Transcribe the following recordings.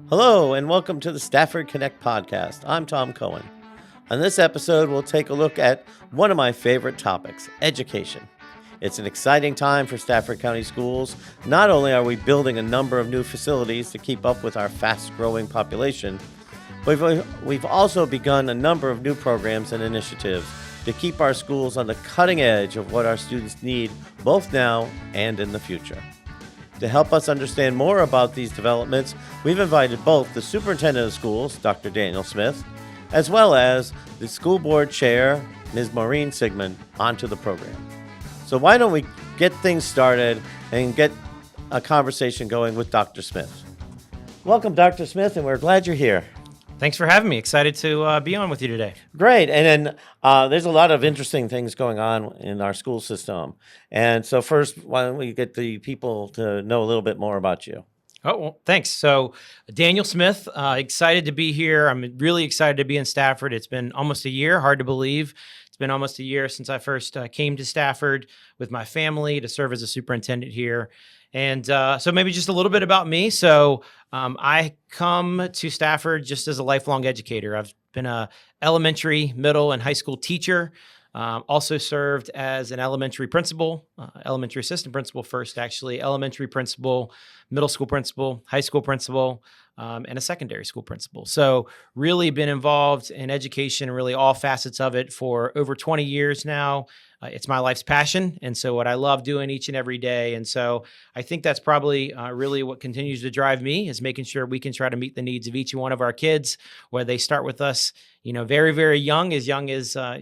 Hello, and welcome to the Stafford Connect podcast. I'm Tom Cohen. On this episode, we'll take a look at one of my favorite topics, education. It's an exciting time for Stafford County Schools. Not only are we building a number of new facilities to keep up with our fast-growing population, but we've also begun a number of new programs and initiatives to keep our schools on the cutting edge of what our students need, both now and in the future. To help us understand more about these developments, we've invited both the Superintendent of Schools, Dr. Daniel Smith, as well as the School Board Chair, Ms. Maureen Siegmund, onto the program. So why don't we get things started and get a conversation going with Dr. Smith. Welcome, Dr. Smith, and we're glad you're here. Thanks for having me. Excited to be on with you today. Great. And then there's a lot of interesting things going on in our school system. And so first, why don't we get the people to know a little bit more about you? Oh, well, thanks. So Daniel Smith, excited to be here. I'm really excited to be in Stafford. It's been almost a year, hard to believe. It's been almost a year since I first came to Stafford with my family to serve as a superintendent here. And so maybe just a little bit about me. So I come to Stafford just as a lifelong educator. I've been a elementary, middle, and high school teacher. Also served as an elementary principal, elementary assistant principal first, actually, elementary principal, middle school principal, high school principal, and a secondary school principal. So really been involved in education, really all facets of it for over 20 years now. It's my life's passion, and so what I love doing each and every day. And so I think that's probably really what continues to drive me, is making sure we can try to meet the needs of each one of our kids, where they start with us, very, very young as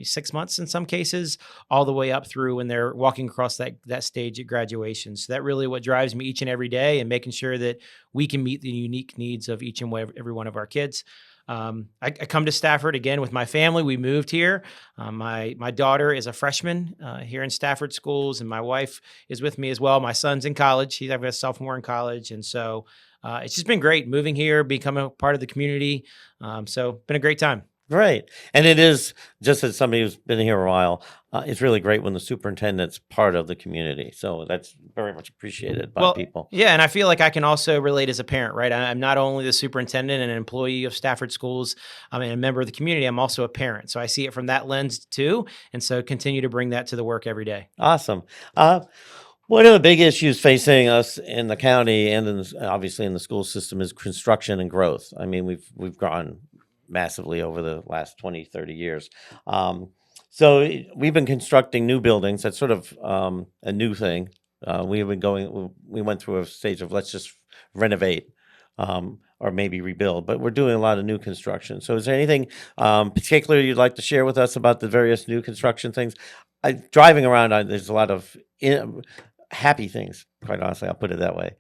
6 months in some cases, all the way up through when they're walking across that stage at graduation. So that really what drives me each and every day, and making sure that we can meet the unique needs of each and every one of our kids. I come to Stafford again with my family. We moved here. My daughter is a freshman here in Stafford Schools, and my wife is with me as well. My son's in college. He's a sophomore in college. And so it's just been great moving here, becoming a part of the community. So been a great time. Great. And it is, just as somebody who's been here a while, it's really great when the superintendent's part of the community. So that's very much appreciated by people. Yeah, and I feel like I can also relate as a parent, right? I'm not only the superintendent and an employee of Stafford Schools, I'm a member of the community, I'm also a parent. So I see it from that lens too. And so continue to bring that to the work every day. Awesome. One of the big issues facing us in the county and obviously in the school system is construction and growth. I mean, we've gone massively over the last 20, 30 years. So we've been constructing new buildings. That's sort of a new thing. We went through a stage of let's just renovate or maybe rebuild, but we're doing a lot of new construction. So is there anything particular you'd like to share with us about the various new construction things? Driving around, there's a lot of happy things, quite honestly. I'll put it that way.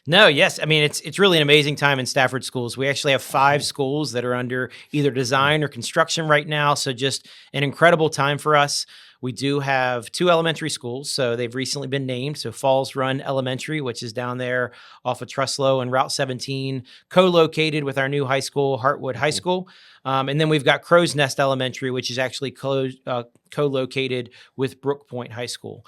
No, yes. I mean, it's really an amazing time in Stafford Schools. We actually have 5 schools that are under either design or construction right now. So just an incredible time for us. We do have 2 elementary schools, so they've recently been named. So Falls Run Elementary, which is down there off of Truslow and Route 17, co-located with our new high school, Hartwood High School. And then we've got Crow's Nest Elementary, which is actually co-located with Brook Point High School.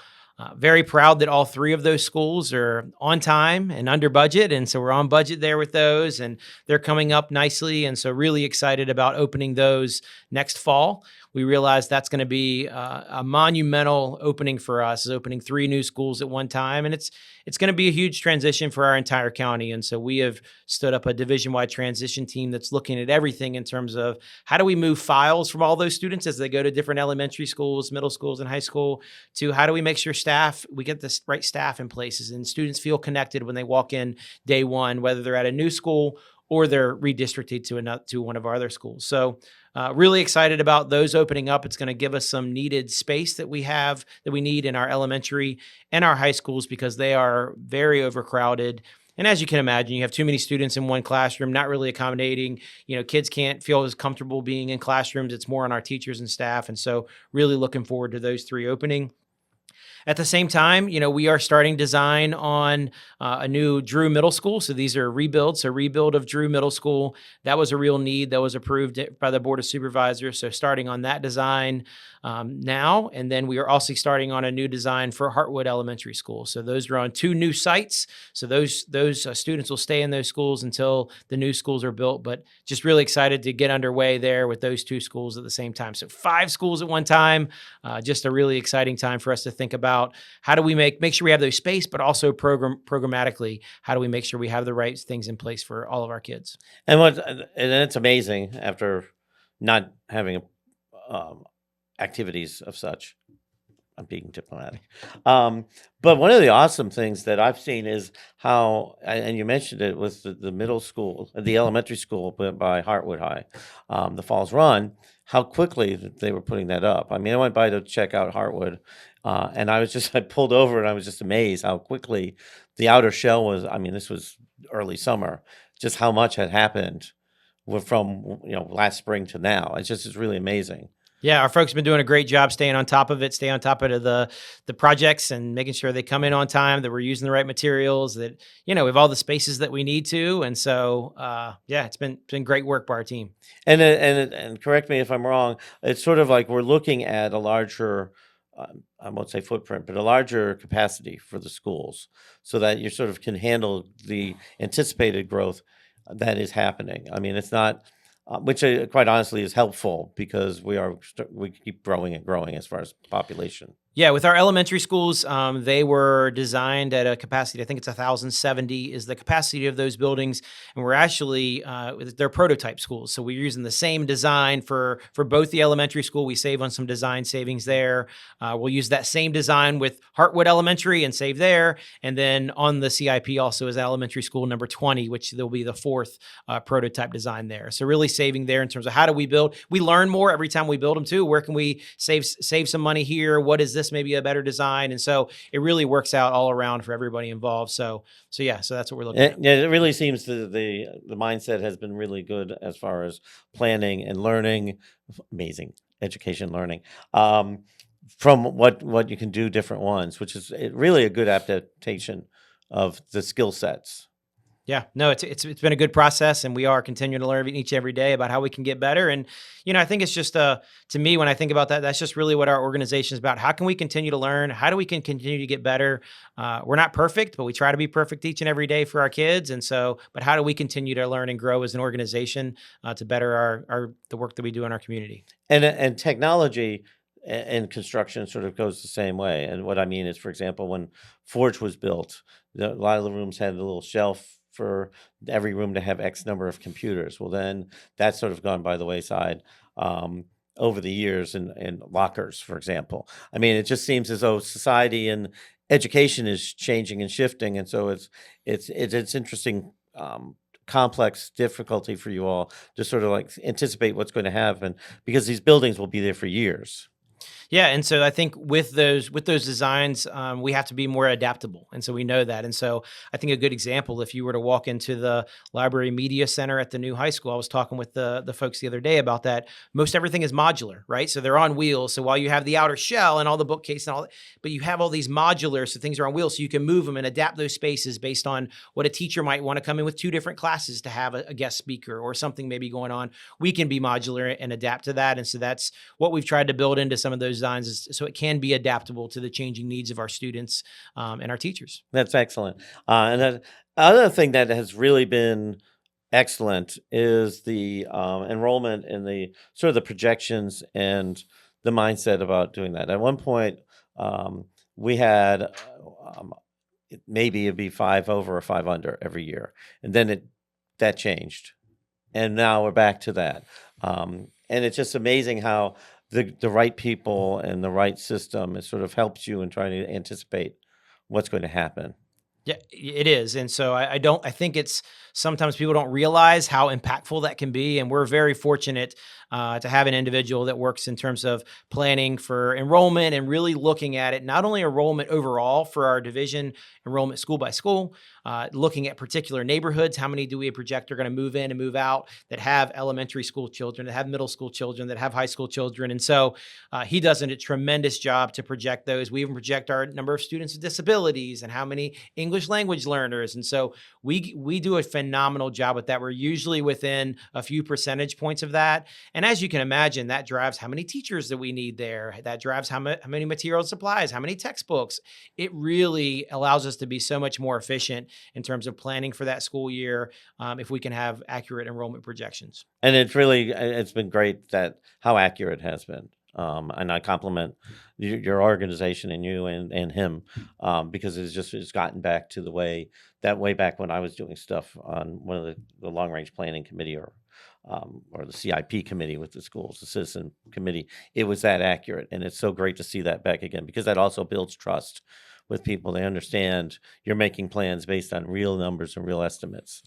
Very proud that all 3 of those schools are on time and under budget. And so we're on budget there with those, and they're coming up nicely. And so really excited about opening those next fall. We realize that's going to be a monumental opening for us, is opening 3 new schools at one time. And it's going to be a huge transition for our entire county. And so we have stood up a division-wide transition team that's looking at everything in terms of how do we move files from all those students as they go to different elementary schools, middle schools, and high school, to how do we make sure we get the right staff in places and students feel connected when they walk in day one, whether they're at a new school or they're redistricted to one of our other schools. So really excited about those opening up. It's going to give us some needed space that we need in our elementary and our high schools, because they are very overcrowded. And as you can imagine, you have too many students in one classroom, not really accommodating. Kids can't feel as comfortable being in classrooms. It's more on our teachers and staff. And so really looking forward to those 3 opening. At the same time, we are starting design on a new Drew Middle School. So these are rebuilds. So rebuild of Drew Middle School. That was a real need that was approved by the Board of Supervisors. So starting on that design now. And then we are also starting on a new design for Hartwood Elementary School. So those are on 2 new sites. So those students will stay in those schools until the new schools are built. But just really excited to get underway there with those 2 schools at the same time. So 5 schools at one time. Just a really exciting time for us to think about how do we make sure we have those space, but also programmatically, how do we make sure we have the right things in place for all of our kids? And it's amazing after not having activities of such. I'm being diplomatic. But one of the awesome things that I've seen is how, and you mentioned it with the middle school, the elementary school by Hartwood High, the Falls Run, how quickly they were putting that up. I mean, I went by to check out Hartwood, and I pulled over and I was just amazed how quickly the outer shell was. I mean, this was early summer, just how much had happened from last spring to now. It's really amazing. Yeah, our folks have been doing a great job staying on top of it, staying on top of the projects and making sure they come in on time, that we're using the right materials, that, we have all the spaces that we need to. And so, it's been great work by our team. And correct me if I'm wrong, it's sort of like we're looking at a larger, I won't say footprint, but a larger capacity for the schools so that you sort of can handle the anticipated growth that is happening. I mean, it's not... which quite honestly is helpful because we keep growing and growing as far as population. Yeah, with our elementary schools, they were designed at a capacity, I think it's 1,070 is the capacity of those buildings. And we're actually, they're prototype schools. So we're using the same design for both the elementary school. We save on some design savings there. We'll use that same design with Hartwood Elementary and save there. And then on the CIP also is elementary school number 20, which will be the 4th prototype design there. So really saving there in terms of how do we build. We learn more every time we build them too. Where can we save some money here? What is this maybe a better design? And so it really works out all around for everybody involved. So that's what we're looking at. Yeah, it really seems the mindset has been really good as far as planning and learning. Amazing education learning from what you can do different ones, which is really a good adaptation of the skill sets. Yeah, no, it's been a good process, and we are continuing to learn each every day about how we can get better. And I think it's just to me, when I think about that, that's just really what our organization is about. How can we continue to learn? How do we continue to get better? We're not perfect, but we try to be perfect each and every day for our kids. And so, but how do we continue to learn and grow as an organization to better the work that we do in our community? And technology and construction sort of goes the same way. And what I mean is, for example, when Forge was built, a lot of the rooms had a little shelf for every room to have X number of computers. Well, then that's sort of gone by the wayside over the years in lockers, for example. I mean, it just seems as though society and education is changing and shifting. And so it's interesting, complex difficulty for you all to sort of like anticipate what's going to happen because these buildings will be there for years. Yeah, and so I think with those designs, we have to be more adaptable, and so we know that. And so I think a good example, if you were to walk into the Library Media Center at the new high school, I was talking with the folks the other day about that. Most everything is modular, right? So they're on wheels. So while you have the outer shell and all the bookcase and all that, but you have all these modular, so things are on wheels, so you can move them and adapt those spaces based on what a teacher might want to come in with 2 different classes to have a guest speaker or something maybe going on. We can be modular and adapt to that, and so that's what we've tried to build into some of those designs so it can be adaptable to the changing needs of our students and our teachers. That's excellent. And the other thing that has really been excellent is the enrollment and the sort of the projections and the mindset about doing that. At one point, we had maybe it'd be 5 over or 5 under every year, and then that changed, and now we're back to that. And it's just amazing how the right people and the right system, it sort of helps you in trying to anticipate what's going to happen. Yeah, it is. And so I think it's sometimes people don't realize how impactful that can be. And we're very fortunate to have an individual that works in terms of planning for enrollment and really looking at it, not only enrollment overall for our division enrollment school by school, looking at particular neighborhoods. How many do we project are going to move in and move out that have elementary school children, that have middle school children, that have high school children? And so he does a tremendous job to project those. We even project our number of students with disabilities and how many English language learners. And so we do a phenomenal job with that. We're usually within a few percentage points of that. And as you can imagine, that drives how many teachers that we need there. That drives how many material and supplies, how many textbooks. It really allows us to be so much more efficient in terms of planning for that school year if we can have accurate enrollment projections. And it's been great that how accurate it has been. And I compliment your organization and you and him because it's gotten back to the way back when I was doing stuff on one of the long range planning committee or the CIP committee with the schools, the citizen committee. It was that accurate, and it's so great to see that back again because that also builds trust with people. They understand you're making plans based on real numbers and real estimates.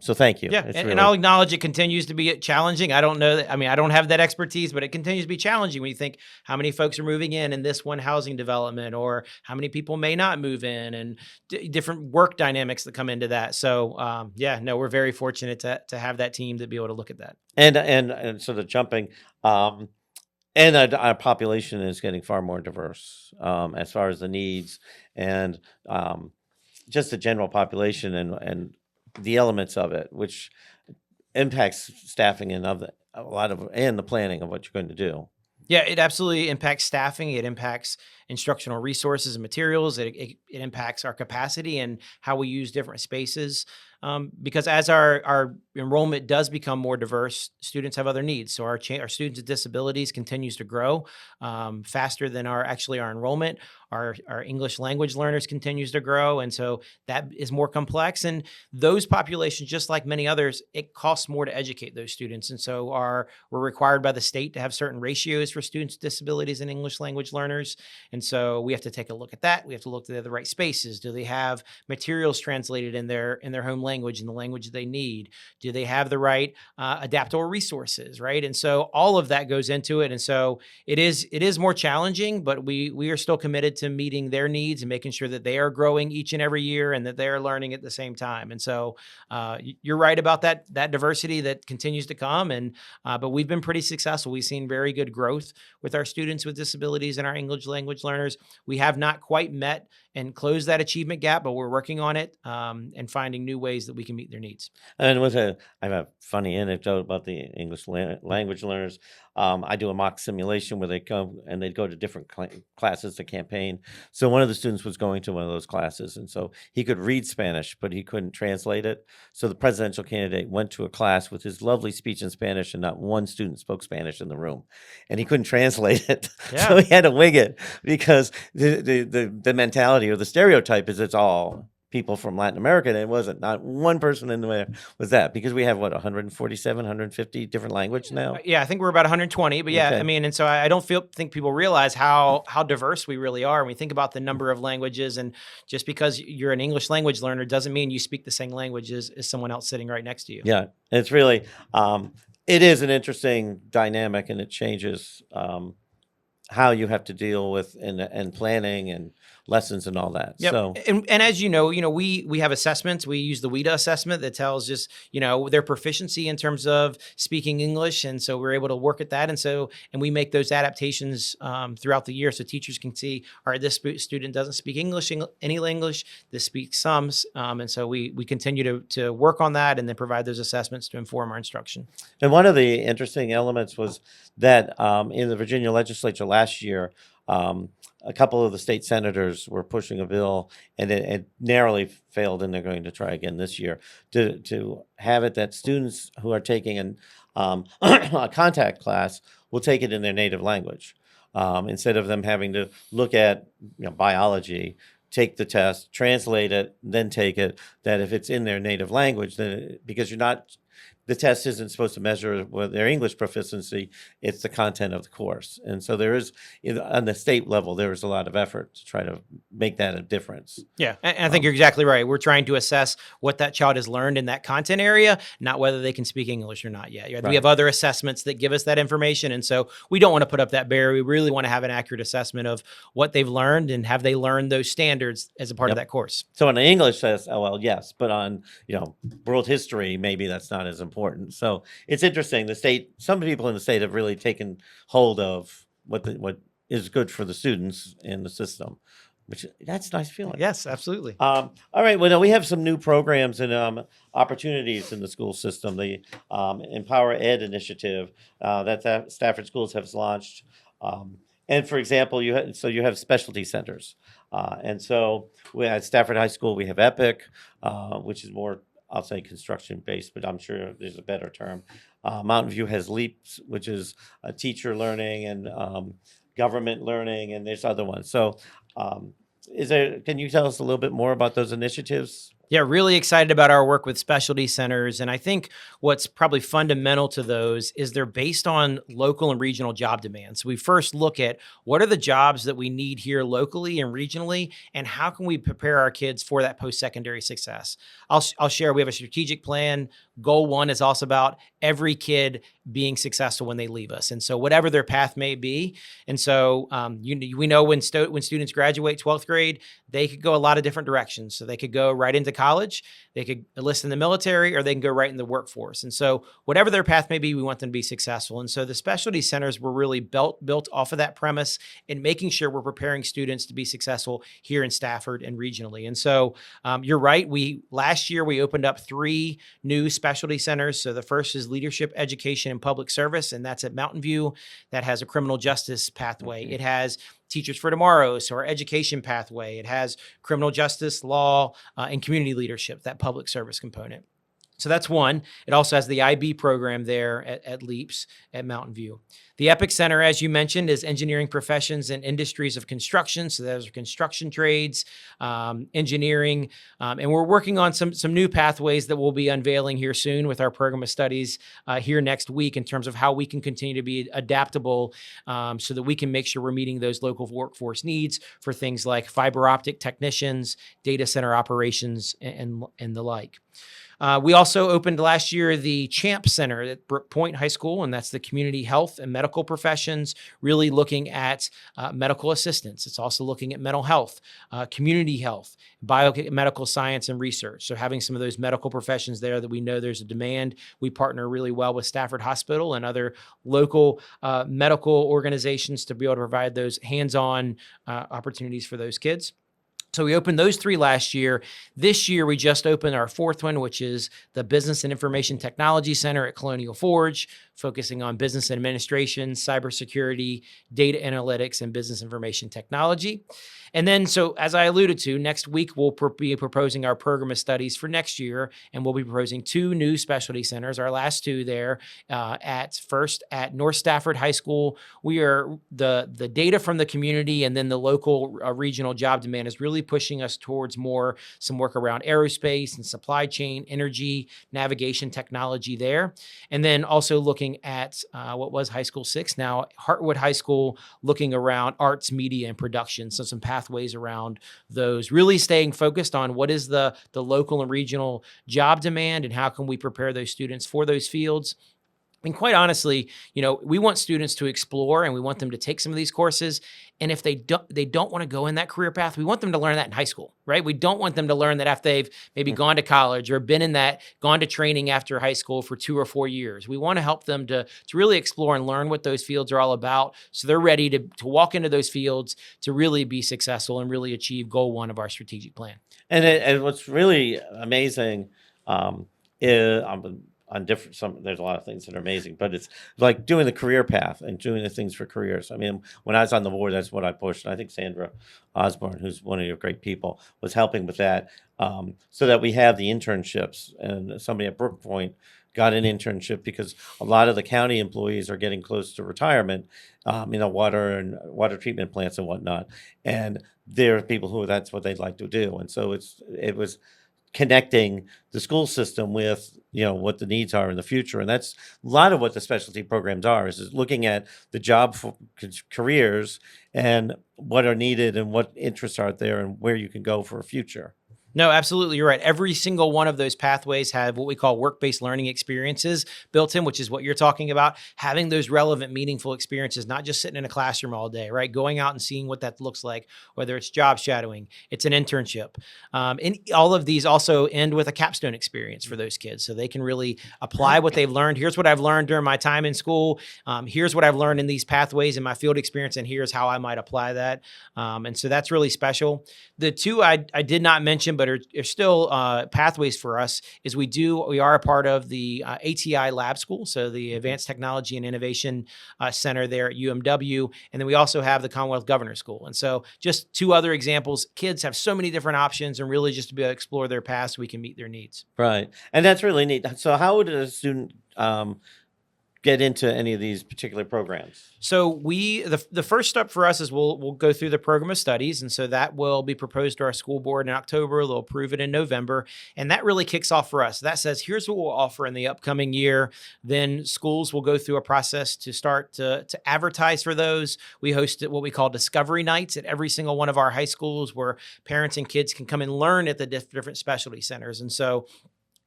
So thank you. Yeah, and I'll acknowledge it continues to be challenging. I don't know. I don't have that expertise, but it continues to be challenging when you think how many folks are moving in this one housing development, or how many people may not move in, and different work dynamics that come into that. So we're very fortunate to have that team to be able to look at that. And sort of jumping, and our population is getting far more diverse as far as the needs and just the general population and the elements of it, which impacts staffing and the planning of what you're going to do. Yeah, it absolutely impacts staffing. It impacts instructional resources and materials. It impacts our capacity and how we use different spaces. Because as our enrollment does become more diverse, students have other needs. So our students with disabilities continues to grow faster than our enrollment. Our English language learners continues to grow. And so that is more complex. And those populations, just like many others, it costs more to educate those students. And so we're required by the state to have certain ratios for students with disabilities and English language learners. And so we have to take a look at that. We have to look at the right spaces. Do they have materials translated in their home language, in the language they need? Do they have the right adaptable resources, right? And so all of that goes into it. And so it is more challenging, but we are still committed to meeting their needs and making sure that they are growing each and every year and that they are learning at the same time. And so you're right about that diversity that continues to come. And but we've been pretty successful. We've seen very good growth with our students with disabilities and our English language learners. We have not quite met and closed that achievement gap, but we're working on it and finding new ways that we can meet their needs. And I have a funny anecdote about the English language learners. I do a mock simulation where they come and they'd go to different classes to campaign. So one of the students was going to one of those classes, and so he could read Spanish, but he couldn't translate it. So the presidential candidate went to a class with his lovely speech in Spanish, and not one student spoke Spanish in the room, and he couldn't translate it. Yeah. So he had to wing it because the mentality or the stereotype is it's all people from Latin America, and it wasn't. Not one person in there was that, because we have 147, 150 different languages now. Yeah, I think we're about 120, but yeah, Okay. I mean, and so I don't think people realize how diverse we really are. When we think about the number of languages, and just because you're an English language learner doesn't mean you speak the same language as someone else sitting right next to you. Yeah, it's really it is an interesting dynamic, and it changes how you have to deal with and planning and lessons and all that. Yep. So And as you know, we have assessments. We use the WIDA assessment that tells just, their proficiency in terms of speaking English. And so we're able to work at that. And we make those adaptations throughout the year so teachers can see, all right, this student doesn't speak any English, this speaks some. And so we continue to work on that and then provide those assessments to inform our instruction. And one of the interesting elements was that in the Virginia legislature last year, a couple of the state senators were pushing a bill, and it narrowly failed, and they're going to try again this year to have it that students who are taking a contact class will take it in their native language instead of them having to look at biology, take the test, translate it, then take it. That if it's in their native language, then because you're not the test isn't supposed to measure their English proficiency, it's the content of the course. And so there is, on the state level, there is a lot of effort to try to make that a difference. Yeah, and I think you're exactly right. We're trying to assess what that child has learned in that content area, not whether they can speak English or not yet. We Right. have other assessments that give us that information, and so we don't want to put up that barrier. We really want to have an accurate assessment of what they've learned and have they learned those standards as a part of that course. So on an English test, oh, well, yes, but on, world history, maybe that's not as important. So it's interesting. The state, some people in the state have really taken hold of what is good for the students in the system, which that's a nice feeling. Yes, absolutely. All right. Well, now we have some new programs and opportunities in the school system. The Empower Ed initiative that Stafford Schools has launched. And for example, you have specialty centers. And so at Stafford High School, we have EPIC, which is more, I'll say, construction-based, but I'm sure there's a better term. Mountain View has LEAPS, which is teacher learning and government learning, and there's other ones. So can you tell us a little bit more about those initiatives? Yeah, really excited about our work with specialty centers. And I think what's probably fundamental to those is they're based on local and regional job demands. So we first look at what are the jobs that we need here locally and regionally, and how can we prepare our kids for that post-secondary success? I'll share, we have a strategic plan. Goal 1 is also about every kid being successful when they leave us. And so whatever their path may be. And so we know when students graduate 12th grade, they could go a lot of different directions. So they could go right into college, they could enlist in the military, or they can go right in the workforce. And so whatever their path may be, we want them to be successful. And so the specialty centers were really built off of that premise in making sure we're preparing students to be successful here in Stafford and regionally. And so you're right. Last year, we opened up 3 new specialty centers. So the first is Leadership, Education, and Public Service, and that's at Mountain View. That has a criminal justice pathway. It has Teachers for Tomorrow, so our education pathway. It has criminal justice, law, and community leadership, that public service component. So that's one. It also has the IB program there at LEAPS at Mountain View. The EPIC Center, as you mentioned, is Engineering Professions and Industries of Construction. So those are construction trades, engineering, and we're working on some new pathways that we'll be unveiling here soon with our program of studies here next week in terms of how we can continue to be adaptable so that we can make sure we're meeting those local workforce needs for things like fiber optic technicians, data center operations, and the like. We also opened last year the CHAMP Center at Brook Point High School, and that's the community health and medical professions, really looking at medical assistance. It's also looking at mental health, community health, biomedical science and research. So having some of those medical professions there that we know there's a demand. We partner really well with Stafford Hospital and other local medical organizations to be able to provide those hands-on opportunities for those kids. So we opened those 3 last year. This year, we just opened our 4th one, which is the Business and Information Technology Center at Colonial Forge, focusing on business administration, cybersecurity, data analytics, and business information technology. And then, so as I alluded to, next week, we'll be proposing our program of studies for next year, and we'll be proposing 2 new specialty centers, our last 2 there, first at North Stafford High School. We are, the data from the community and then the local regional job demand is really pushing us towards some work around aerospace and supply chain, energy, navigation technology there. And then also looking at what was High School 6, now Hartwood High School, looking around arts, media, and production. So some pathways around those, really staying focused on what is the local and regional job demand and how can we prepare those students for those fields. And quite honestly, we want students to explore and we want them to take some of these courses. And if they don't want to go in that career path, we want them to learn that in high school, right? We don't want them to learn that after they've maybe gone to college or gone to training after high school for 2 or 4 years. We want to help them to really explore and learn what those fields are all about so they're ready to walk into those fields to really be successful and really achieve goal 1 of our strategic plan. And what's really amazing is there's a lot of things that are amazing, but it's like doing the career path and doing the things for careers. I mean, when I was on the board, that's what I pushed. And I think Sandra Osborne, who's one of your great people, was helping with that, so that we have the internships. And somebody at Brook Point got an internship because a lot of the county employees are getting close to retirement, water treatment plants and whatnot. And there are people who that's what they'd like to do. And so it was connecting the school system with what the needs are in the future. And that's a lot of what the specialty programs are, is looking at the job careers and what are needed and what interests are there and where you can go for a future. No, absolutely. You're right. Every single one of those pathways have what we call work-based learning experiences built in, which is what you're talking about, having those relevant, meaningful experiences, not just sitting in a classroom all day, right? Going out and seeing what that looks like, whether it's job shadowing, it's an internship. And all of these also end with a capstone experience for those kids. So they can really apply what they've learned. Here's what I've learned during my time in school. Here's what I've learned in these pathways in my field experience, and here's how I might apply that. And so that's really special. The two I did not mention, but are still pathways for us, is we are a part of the ATI Lab School, so the Advanced Technology and Innovation Center there at UMW, and then we also have the Commonwealth Governor School. And so just two other examples. Kids have so many different options, and really just to be able to explore their paths, we can meet their needs. Right, and that's really neat. So how would a student get into any of these particular programs? So the first step for us is we'll go through the program of studies, and so that will be proposed to our school board in October. They'll approve it in November, and that really kicks off for us. That says, here's what we'll offer in the upcoming year. Then schools will go through a process to start to advertise for those. We host what we call discovery nights at every single one of our high schools, where parents and kids can come and learn at the different specialty centers. And so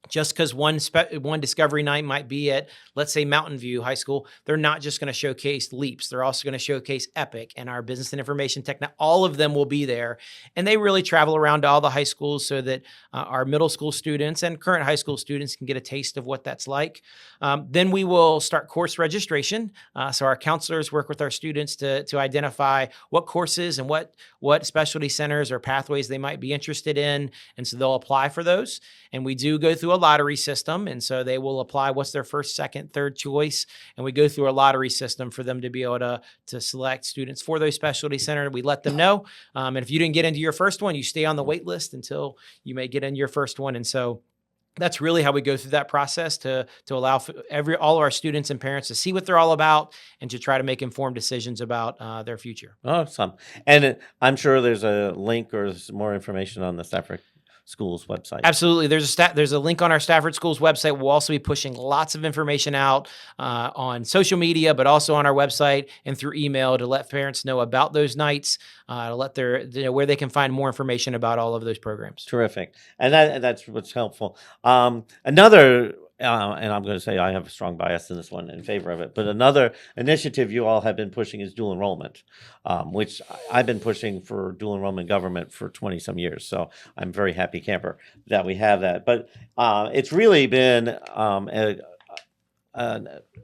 just because one discovery night might be at, let's say, Mountain View High School, they're not just going to showcase LEAPS. They're also going to showcase EPIC and our business and information technology. All of them will be there. And they really travel around to all the high schools so that our middle school students and current high school students can get a taste of what that's like. Then we will start course registration. So our counselors work with our students to identify what courses and what specialty centers or pathways they might be interested in. And so they'll apply for those. And we do go through a lottery system. And so they will apply what's their first, second, third choice. And we go through a lottery system for them to be able to select students for those specialty centers. We let them know. And if you didn't get into your first one, you stay on the wait list until you may get in your first one. And so that's really how we go through that process to allow all of our students and parents to see what they're all about and to try to make informed decisions about their future. Awesome. And I'm sure there's a link or some more information on the Stafford Schools website. Absolutely. There's a link on our Stafford Schools website. We'll also be pushing lots of information out on social media, but also on our website and through email to let parents know about those nights, to let where they can find more information about all of those programs. Terrific. And that's what's helpful. Another and I'm going to say I have a strong bias in this one in favor of it. But another initiative you all have been pushing is dual enrollment, which I've been pushing for dual enrollment government for 20 some years. So I'm very happy camper that we have that. But it's really been an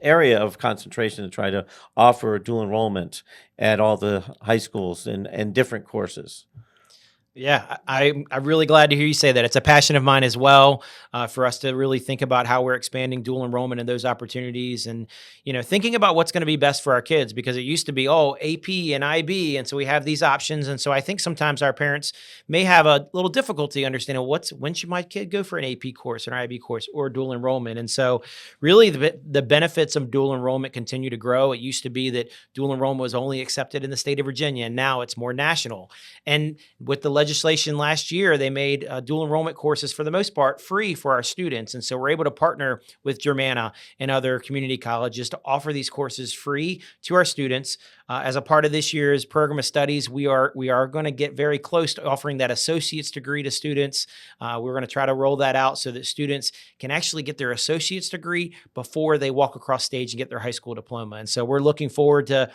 area of concentration to try to offer dual enrollment at all the high schools and different courses. Yeah, I'm really glad to hear you say that. It's a passion of mine as well, for us to really think about how we're expanding dual enrollment and those opportunities, and thinking about what's going to be best for our kids, because it used to be AP and IB, and so we have these options, and so I think sometimes our parents may have a little difficulty understanding when should my kid go for an AP course, an IB course, or dual enrollment, and so really the benefits of dual enrollment continue to grow. It used to be that dual enrollment was only accepted in the state of Virginia, and now it's more national, and with the legislation last year, they made dual enrollment courses for the most part free for our students. And so we're able to partner with Germanna and other community colleges to offer these courses free to our students. As a part of this year's program of studies, we are going to get very close to offering that associate's degree to students. We're going to try to roll that out so that students can actually get their associate's degree before they walk across stage and get their high school diploma. And so we're looking forward to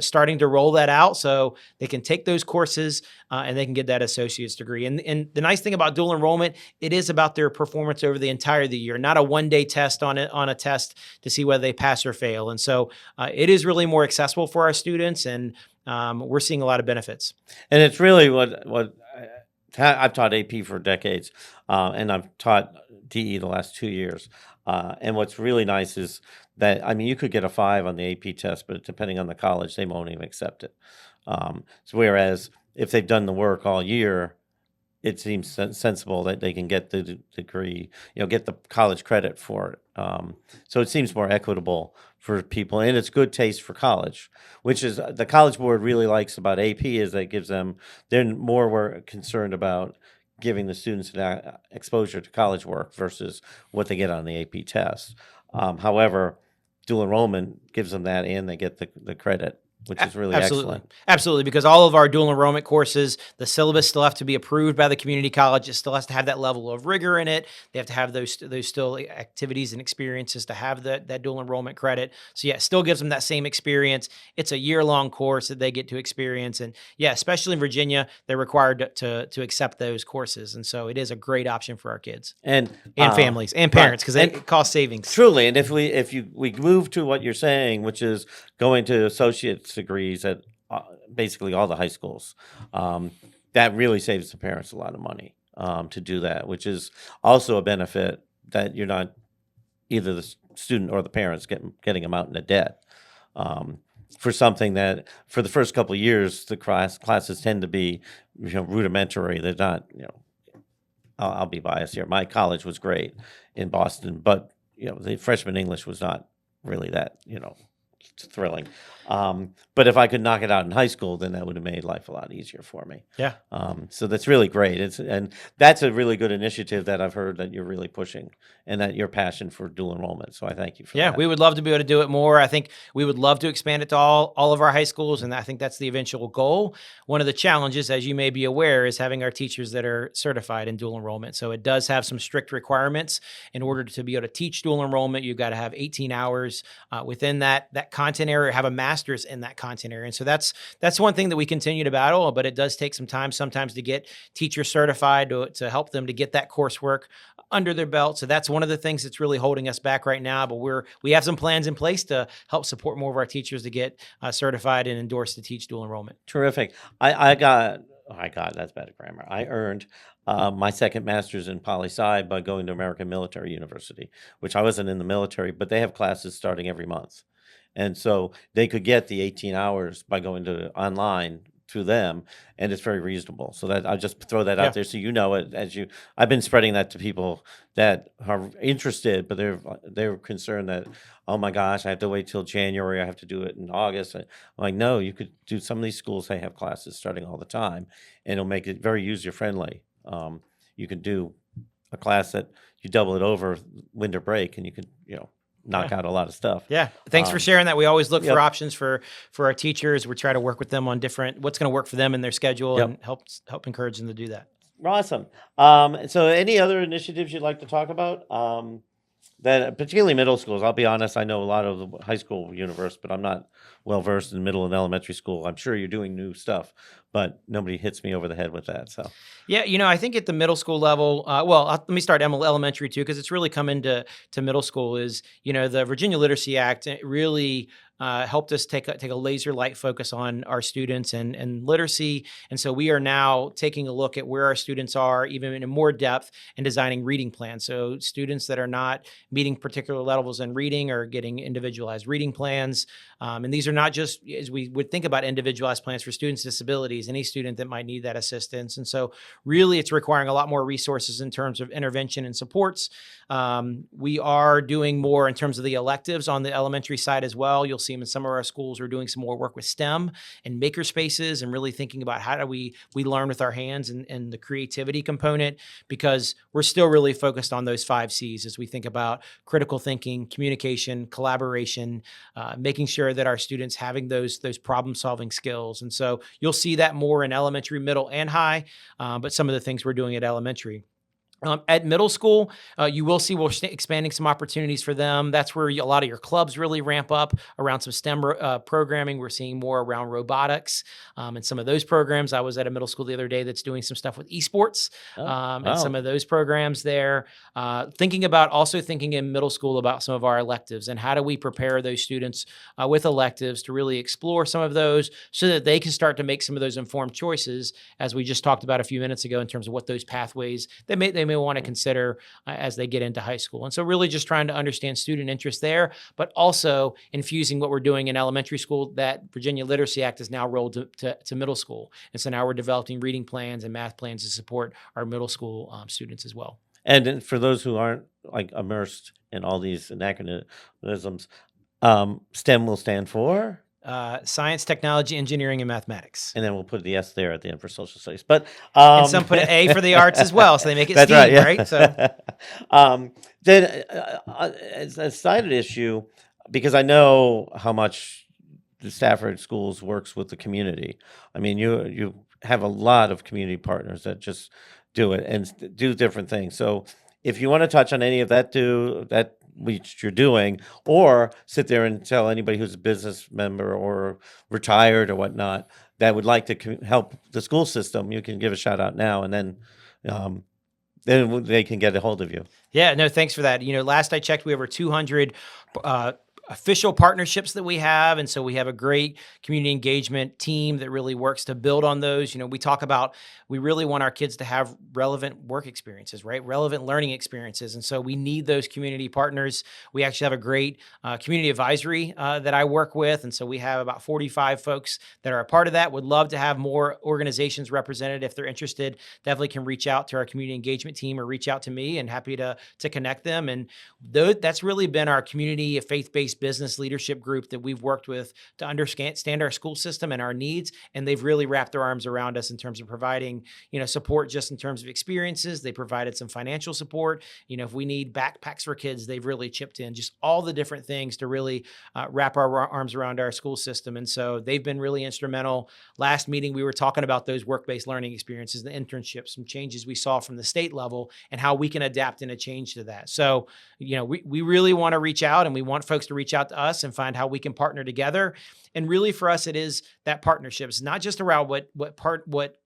starting to roll that out so they can take those courses and they can get that associate's degree. And the nice thing about dual enrollment, it is about their performance over the entire year, not a one-day test on a test to see whether they pass or fail. And so it is really more accessible for our students, and we're seeing a lot of benefits. And it's really what I've taught AP for decades, and I've taught DE the last 2 years. And what's really nice is that, you could get a 5 on the AP test, but depending on the college, they won't even accept it. So whereas if they've done the work all year, it seems sensible that they can get the degree, get the college credit for it. So it seems more equitable for people, and it's good taste for college, which is the College Board really likes about AP is that it gives them, they're more concerned about giving the students an exposure to college work versus what they get on the AP test. However, dual enrollment gives them that, and they get the credit, which is really Absolutely. excellent. Absolutely. Because all of our dual enrollment courses, the syllabus still have to be approved by the community college. It still has to have that level of rigor in it. They have to have those still activities and experiences to have that dual enrollment credit. So yeah, it still gives them that same experience. It's a year-long course that they get to experience. And yeah, especially in Virginia, they're required to accept those courses. And so it is a great option for our kids And families and parents, because it costs savings. Truly, and if we move to what you're saying, which is going to associate's degrees at basically all the high schools, that really saves the parents a lot of money to do that, which is also a benefit that you're not either the student or the parents getting them out into debt for something that for the first couple of years the classes tend to be rudimentary. They're not I'll be biased here. My college was great in Boston, but the freshman English was not really that thrilling. But if I could knock it out in high school, then that would have made life a lot easier for me. Yeah. So that's really great. And that's a really good initiative that I've heard that you're really pushing, and that your passion for dual enrollment. So I thank you for that. Yeah, we would love to be able to do it more. I think we would love to expand it to all of our high schools, and I think that's the eventual goal. One of the challenges, as you may be aware, is having our teachers that are certified in dual enrollment. So it does have some strict requirements. In order to be able to teach dual enrollment, you've got to have 18 hours within that content area, have a master's in that content area. And so that's one thing that we continue to battle, but it does take some time sometimes to get teachers certified to help them to get that coursework under their belt. So that's one of the things that's really holding us back right now. But we have some plans in place to help support more of our teachers to get certified and endorsed to teach dual enrollment. Terrific. I got that's bad grammar. I earned my second master's in poli-sci by going to American Military University, which I wasn't in the military, but they have classes starting every month. And so they could get the 18 hours by going to online through them, and it's very reasonable. So that I'll just throw that out there so it I've been spreading that to people that are interested, but they're concerned that, oh my gosh, I have to wait till January, I have to do it in August. I'm like, no, you could do some of these schools, they have classes starting all the time, and it'll make it very user friendly. You can do a class that you double it over winter break, and you could knock out a lot of stuff. Yeah. Thanks for sharing that. We always look for options for our teachers. We try to work with them on what's going to work for them in their schedule and help encourage them to do that. Awesome. So any other initiatives you'd like to talk about? That particularly middle schools. I'll be honest, I know a lot of the high school universe, but I'm not well versed in middle and elementary school. I'm sure you're doing new stuff, but nobody hits me over the head with that. So yeah, I think at the middle school level, let me start elementary too, because it's really come into middle school. Is the Virginia Literacy Act really helped us take a laser light focus on our students and literacy. And so we are now taking a look at where our students are, even in more depth, and designing reading plans. So students that are not meeting particular levels in reading are getting individualized reading plans. And these are not just, as we would think about individualized plans for students with disabilities, any student that might need that assistance. And so really it's requiring a lot more resources in terms of intervention and supports. We are doing more in terms of the electives on the elementary side as well. You'll see them in some of our schools. We're doing some more work with STEM and maker spaces, and really thinking about how do we learn with our hands and the creativity component, because we're still really focused on those 5 C's as we think about critical thinking, communication, collaboration, making sure that our students having those problem solving skills. And so you'll see that more in elementary, middle, and high, but some of the things we're doing at elementary. At middle school, you will see we're expanding some opportunities for them. That's where a lot of your clubs really ramp up around some STEM programming. We're seeing more around robotics and some of those programs. I was at a middle school the other day that's doing some stuff with esports and some of those programs there. Thinking in middle school about some of our electives and how do we prepare those students with electives to really explore some of those so that they can start to make some of those informed choices, as we just talked about a few minutes ago, in terms of what those pathways they may want to consider as they get into high school. And so really just trying to understand student interest there, but also infusing what we're doing in elementary school. That Virginia Literacy Act is now rolled to middle school. And so now we're developing reading plans and math plans to support our middle school students as well. And for those who aren't immersed in all these anachronisms, STEM will stand for? Science, technology, engineering, and mathematics. And then we'll put the S there at the end for social studies. But And some put an A for the arts as well, so they make it that's STEAM, right. right? So Yeah. Then, as a side issue, because I know how much the Stafford Schools works with the community. I mean, you have a lot of community partners that just do it and do different things. So, if you want to touch on any of that, do that which you're doing, or sit there and tell anybody who's a business member or retired or whatnot that would like to help the school system, you can give a shout out now, and um, then they can get a hold of you. yeah, no, thanks for that. Last I checked, we have over 200 official partnerships that we have. And so we have a great community engagement team that really works to build on those. We talk about, we really want our kids to have relevant work experiences, right? Relevant learning experiences. And so we need those community partners. We actually have a great community advisory that I work with. And so we have about 45 folks that are a part of that. Would love to have more organizations represented. If they're interested, definitely can reach out to our community engagement team or reach out to me, and happy to connect them. And that's really been our community, a faith-based business leadership group that we've worked with to understand our school system and our needs. And they've really wrapped their arms around us in terms of providing, support just in terms of experiences. They provided some financial support. If we need backpacks for kids, they've really chipped in just all the different things to really wrap our arms around our school system. And so they've been really instrumental. Last meeting, we were talking about those work-based learning experiences, the internships, some changes we saw from the state level and how we can adapt and a change to that. So, we really want to reach out, and we want folks to reach out to us and find how we can partner together. And really for us, it is that partnership. It's not just around what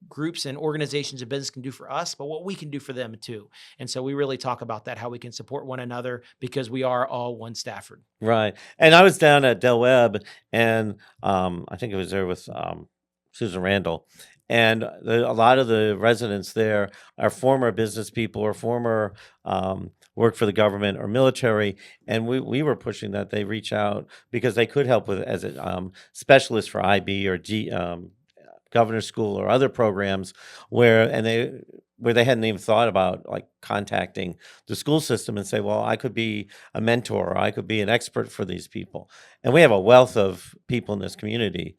groups and organizations and business can do for us, but what we can do for them too. And so we really talk about that, how we can support one another, because we are all one Stafford. Right. And I was down at Del Webb, and I think it was there with Susan Randall. And a lot of the residents there are former business people or former work for the government or military. And we were pushing that they reach out because they could help with as a specialist for IB or governor's school or other programs where they hadn't even thought about like contacting the school system and say, well, I could be a mentor, or I could be an expert for these people. And we have a wealth of people in this community,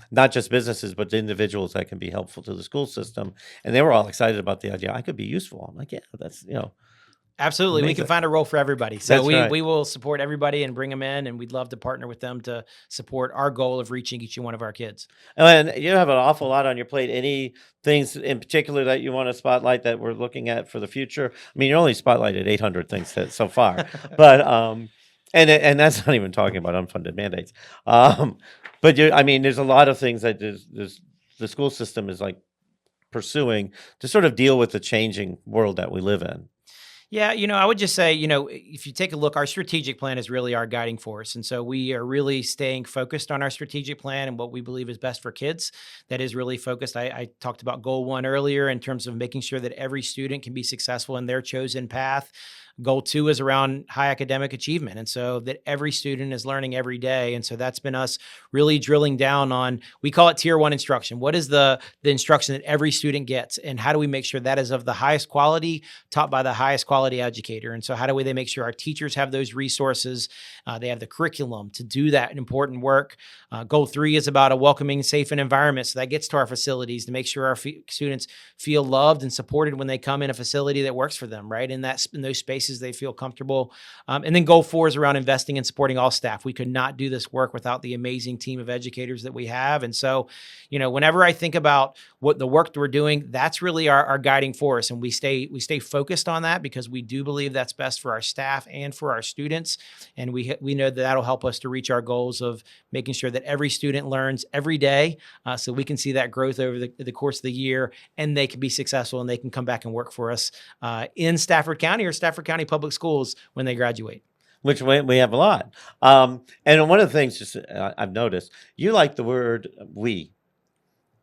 not just businesses, but the individuals that can be helpful to the school system. And they were all excited about the idea. I could be useful. I'm like, yeah, that's, Absolutely. We can find a role for everybody. So That's right. we will support everybody and bring them in, and we'd love to partner with them to support our goal of reaching each one of our kids. And you have an awful lot on your plate. Any things in particular that you want to spotlight that we're looking at for the future? I mean, you're only spotlighted 800 things so far, but and that's not even talking about unfunded mandates. But there's a lot of things that the school system is like pursuing to sort of deal with the changing world that we live in. Yeah, I would just say, if you take a look, our strategic plan is really our guiding force. And so we are really staying focused on our strategic plan and what we believe is best for kids. That is really focused. I talked about goal 1 earlier in terms of making sure that every student can be successful in their chosen path. Goal 2 is around high academic achievement. And so that every student is learning every day. And so that's been us really drilling down on, we call it tier 1 instruction. What is the instruction that every student gets? And how do we make sure that is of the highest quality, taught by the highest quality educator? And so how do they make sure our teachers have those resources? They have the curriculum to do that important work. Goal 3 is about a welcoming, safe environment. So that gets to our facilities to make sure our students feel loved and supported when they come in a facility that works for them, right? In those spaces they feel comfortable. And then goal 4 is around investing and supporting all staff. We could not do this work without the amazing team of educators that we have. And so, whenever I think about what the work that we're doing, that's really our guiding force. And we stay focused on that because we do believe that's best for our staff and for our students. And we know that that'll help us to reach our goals of making sure that every student learns every day, so we can see that growth over the course of the year, and they can be successful and they can come back and work for us in Stafford County or Stafford County Public Schools when they graduate. Which we have a lot. And one of the things I've noticed, you like the word we,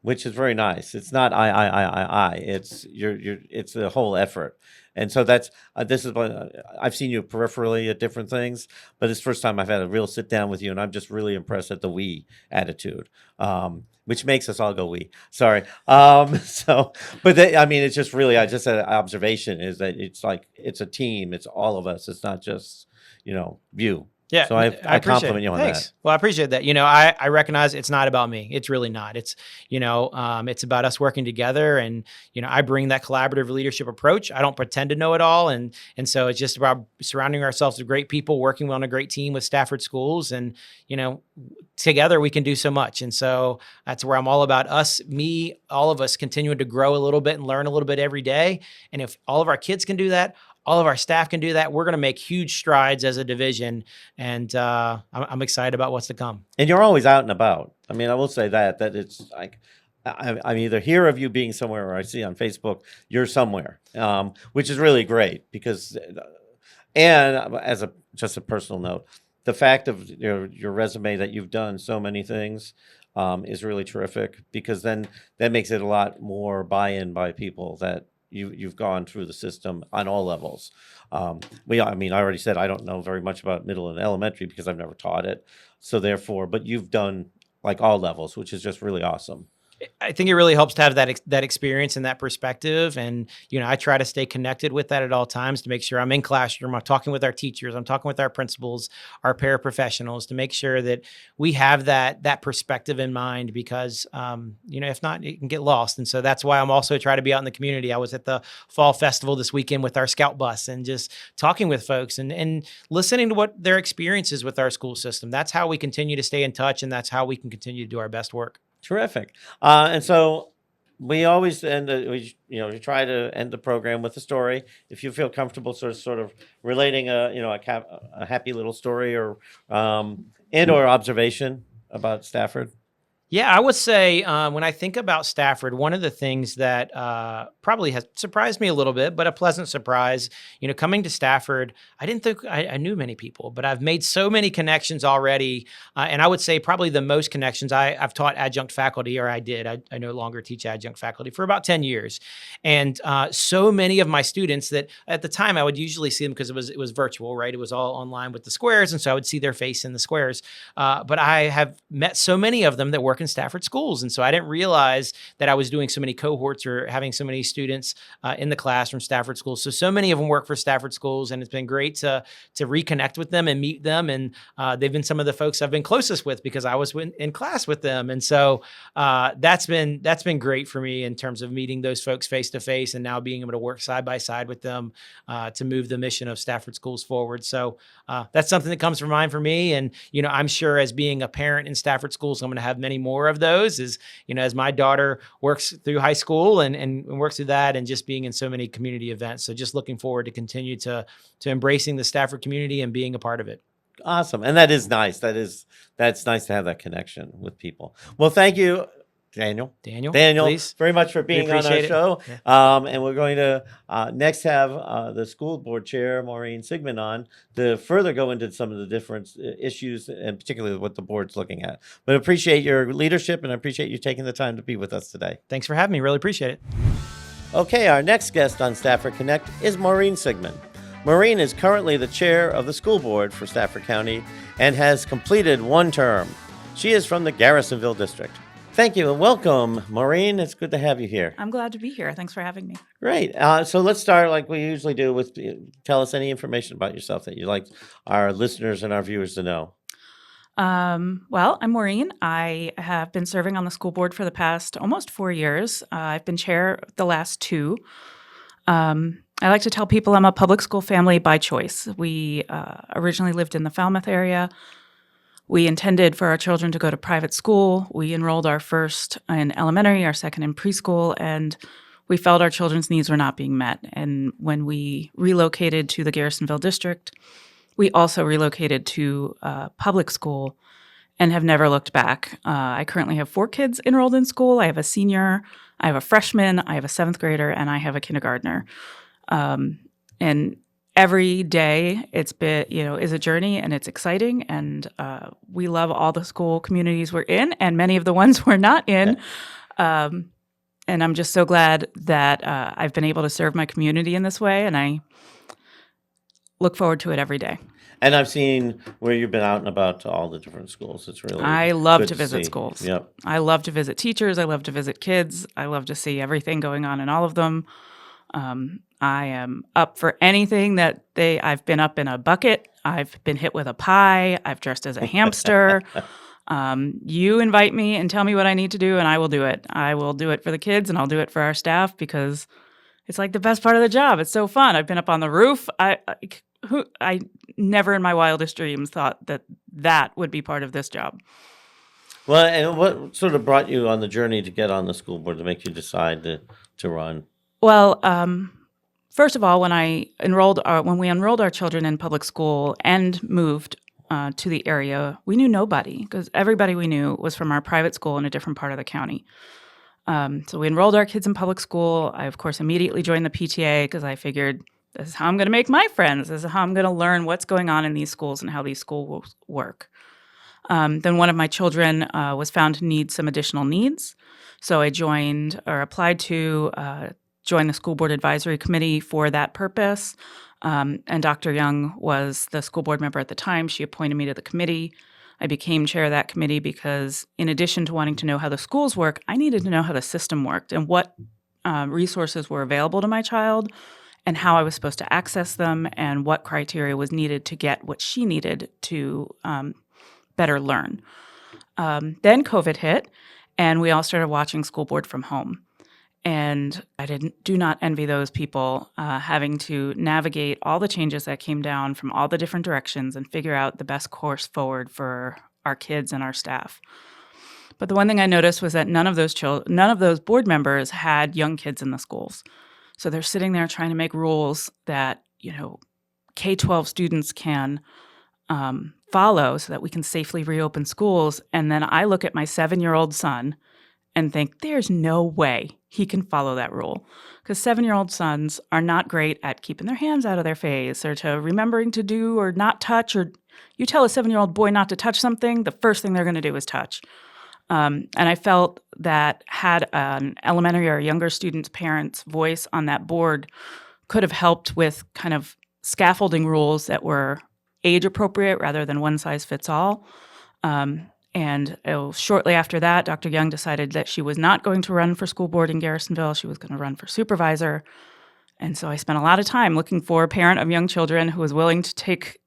which is very nice. It's not I. It's it's a whole effort. And so that's this is what I've seen you peripherally at different things, but it's the first time I've had a real sit down with you, and I'm just really impressed at the we attitude, which makes us all go we. Sorry. It's just really, I just had an observation is that it's like it's a team. It's all of us. It's not just you. Yeah, So I appreciate compliment it. you on Thanks. that. Well, I appreciate that. I recognize it's not about me. It's really not. It's about us working together, and I bring that collaborative leadership approach. I don't pretend to know it all, and so it's just about surrounding ourselves with great people, working on a great team with Stafford Schools, and together we can do so much. And so that's where I'm all about us, me, all of us continuing to grow a little bit and learn a little bit every day. And if all of our kids can do that, all of our staff can do that, we're going to make huge strides as a division. And I'm excited about what's to come. And you're always out and about. I mean, I will say that it's like I'm either hear of you being somewhere or I see on Facebook you're somewhere, which is really great because, and as just a personal note, the fact of your resume that you've done so many things is really terrific because then that makes it a lot more buy-in by people that you've gone through the system on all levels. I already said I don't know very much about middle and elementary because I've never taught it. So therefore, but you've done like all levels, which is just really awesome. I think it really helps to have that experience and that perspective. And, I try to stay connected with that at all times to make sure I'm in classroom, I'm talking with our teachers, I'm talking with our principals, our paraprofessionals to make sure that we have that perspective in mind because, if not, it can get lost. And so that's why I'm also trying to be out in the community. I was at the fall festival this weekend with our scout bus and just talking with folks and listening to what their experiences with our school system. That's how we continue to stay in touch. And that's how we can continue to do our best work. Terrific. And so we always we try to end the program with a story. If you feel comfortable sort of relating a happy little story or or observation about Stafford. Yeah, I would say when I think about Stafford, one of the things that probably has surprised me a little bit, but a pleasant surprise, coming to Stafford, I didn't think I knew many people, but I've made so many connections already. And I would say probably the most connections I've taught adjunct faculty, or I did. I no longer teach adjunct faculty for about 10 years. And so many of my students that at the time I would usually see them because it was virtual, right? It was all online with the squares. And so I would see their face in the squares. But I have met so many of them that work in Stafford schools. And so I didn't realize that I was doing so many cohorts or having so many students in the class from Stafford schools. So many of them work for Stafford schools, and it's been great to reconnect with them and meet them. And they've been some of the folks I've been closest with because I was in class with them. And so that's been great for me in terms of meeting those folks face to face and now being able to work side by side with them to move the mission of Stafford schools forward. So that's something that comes to mind for me. And, I'm sure as being a parent in Stafford schools, I'm going to have many more of those as my daughter works through high school and works through that and just being in so many community events. So just looking forward to continue to embracing the Stafford community and being a part of it. Awesome. And that is nice. That's nice to have that connection with people. Well, thank you, Daniel, please. very much for being on our show. Yeah. And we're going to next have the school board chair, Maureen Siegmund, on to further go into some of the different issues and particularly what the board's looking at. But appreciate your leadership and I appreciate you taking the time to be with us today. Thanks for having me. Really appreciate it. Okay, our next guest on Stafford Connect is Maureen Siegmund. Maureen is currently the chair of the school board for Stafford County and has completed one term. She is from the Garrisonville district. Thank you and welcome, Maureen. It's good to have you here. I'm glad to be here. Thanks for having me. Great. So let's start like we usually do with tell us any information about yourself that you'd like our listeners and our viewers to know. Well, I'm Maureen. I have been serving on the school board for the past almost 4 years. I've been chair the last 2. I like to tell people I'm a public school family by choice. We originally lived in the Falmouth area. We intended for our children to go to private school. We enrolled our first in elementary, our second in preschool, and we felt our children's needs were not being met. And when we relocated to the Garrisonville district, we also relocated to public school and have never looked back. I currently have 4 kids enrolled in school. I have a senior, I have a freshman, I have a 7th grader, and I have a kindergartner. And every day it's been, is a journey and it's exciting. And we love all the school communities we're in and many of the ones we're not in. Yeah. And I'm just so glad that I've been able to serve my community in this way. And I look forward to it every day. And I've seen where you've been out and about to all the different schools. It's really I love good to visit see. schools. Yep. I love to visit teachers. I love to visit kids. I love to see everything going on in all of them. I am up for anything that I've been up in a bucket. I've been hit with a pie. I've dressed as a hamster. You invite me and tell me what I need to do, and I will do it. I will do it for the kids, and I'll do it for our staff because it's like the best part of the job. It's so fun. I've been up on the roof. I never in my wildest dreams thought that would be part of this job. Well, and what sort of brought you on the journey to get on the school board to make you decide to run? Well, first of all, when we enrolled our children in public school and moved to the area, we knew nobody because everybody we knew was from our private school in a different part of the county. So we enrolled our kids in public school. I, of course, immediately joined the PTA because I figured this is how I'm going to make my friends. This is how I'm going to learn what's going on in these schools and how these schools work. Then one of my children was found to need some additional needs. So I applied to join the school board advisory committee for that purpose. And Dr. Young was the school board member at the time. She appointed me to the committee. I became chair of that committee because in addition to wanting to know how the schools work, I needed to know how the system worked and what resources were available to my child and how I was supposed to access them and what criteria was needed to get what she needed to better learn. Then COVID hit, and we all started watching school board from home. And I do not envy those people having to navigate all the changes that came down from all the different directions and figure out the best course forward for our kids and our staff. But the one thing I noticed was that none of those board members had young kids in the schools. So they're sitting there trying to make rules that, K-12 students can follow so that we can safely reopen schools. And then I look at my 7-year-old son and think, there's no way he can follow that rule. Because 7-year-old sons are not great at keeping their hands out of their face or to remembering to do or not touch. Or you tell a 7-year-old boy not to touch something, the first thing they're going to do is touch. And I felt that had an elementary or younger student's parents' voice on that board could have helped with kind of scaffolding rules that were age appropriate rather than one size fits all. And shortly after that, Dr. Young decided that she was not going to run for school board in Garrisonville. She was going to run for supervisor. And so I spent a lot of time looking for a parent of young children who was willing to take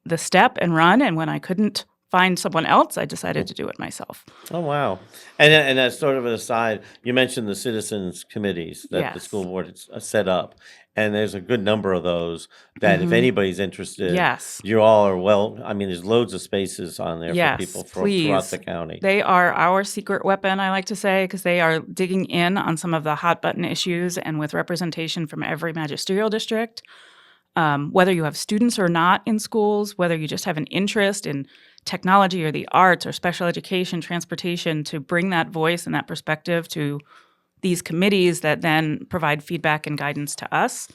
the step and run. And when I couldn't find someone else, I decided to do it myself. Oh, wow. And as sort of an aside, you mentioned the citizens committees that the Yes. school board has set up. And there's a good number of those that if anybody's interested, Yes. you all are there's loads of spaces on there Yes, for people throughout please. the county. They are our secret weapon, I like to say, because they are digging in on some of the hot button issues and with representation from every magisterial district. Whether you have students or not in schools, whether you just have an interest in technology or the arts or special education, transportation, to bring that voice and that perspective to these committees that then provide feedback and guidance to us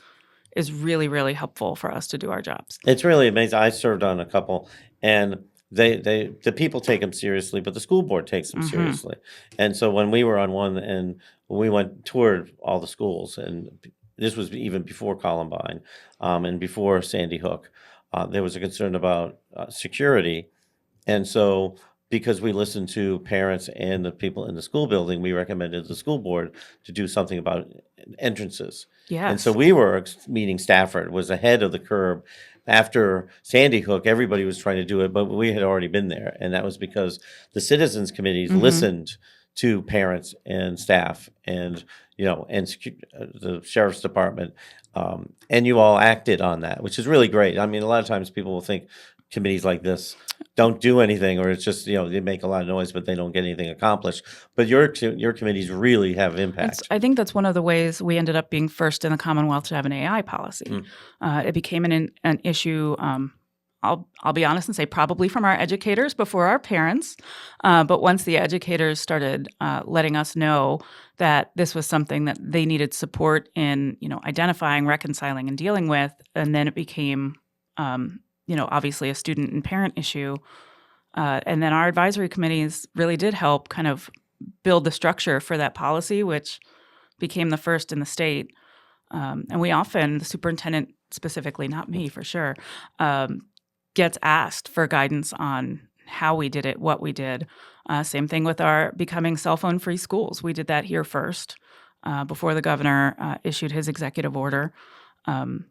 is really, really helpful for us to do our jobs. It's really amazing. I served on a couple, and the people take them seriously, but the school board takes them seriously. And so when we were on one, and we toured all the schools, and this was even before Columbine and before Sandy Hook, there was a concern about security. And so because we listened to parents and the people in the school building, we recommended the school board to do something about entrances. Yes. And so we were meeting Stafford was ahead of the curve. After Sandy Hook, everybody was trying to do it, but we had already been there. And that was because the citizens committees listened to parents and staff and, the sheriff's department. And you all acted on that, which is really great. I mean, a lot of times people will think committees like this don't do anything, or it's just, they make a lot of noise, but they don't get anything accomplished. But your committees really have impact. I think that's one of the ways we ended up being first in the Commonwealth to have an AI policy. It became an issue, I'll be honest and say probably from our educators before our parents. But once the educators started letting us know that this was something that they needed support in, identifying, reconciling, and dealing with, and then it became obviously a student and parent issue. And then our advisory committees really did help kind of build the structure for that policy, which became the first in the state. And we often, the superintendent specifically, not me for sure, gets asked for guidance on how we did it, what we did. Same thing with our becoming cell phone free schools. We did that here first before the governor issued his executive order. And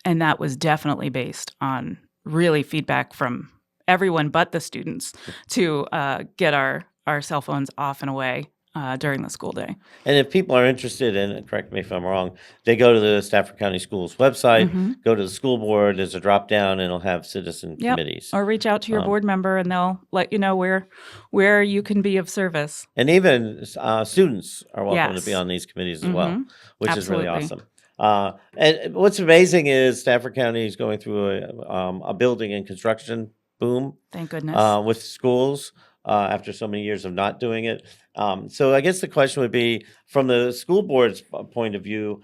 that was definitely based on really feedback from everyone but the students to get our cell phones off and away during the school day. And if people are interested in, correct me if I'm wrong, they go to the Stafford County Schools website, go to the school board, there's a drop down, and it'll have citizen Yep. committees. Or reach out to your board member, and they'll let you know where you can be of service. And even students are welcome to Yes. be on these committees as well, which Absolutely. is really awesome. And what's amazing is Stafford County is going through a building and construction boom Thank goodness. with schools after so many years of not doing it. So I guess the question would be, from the school board's point of view,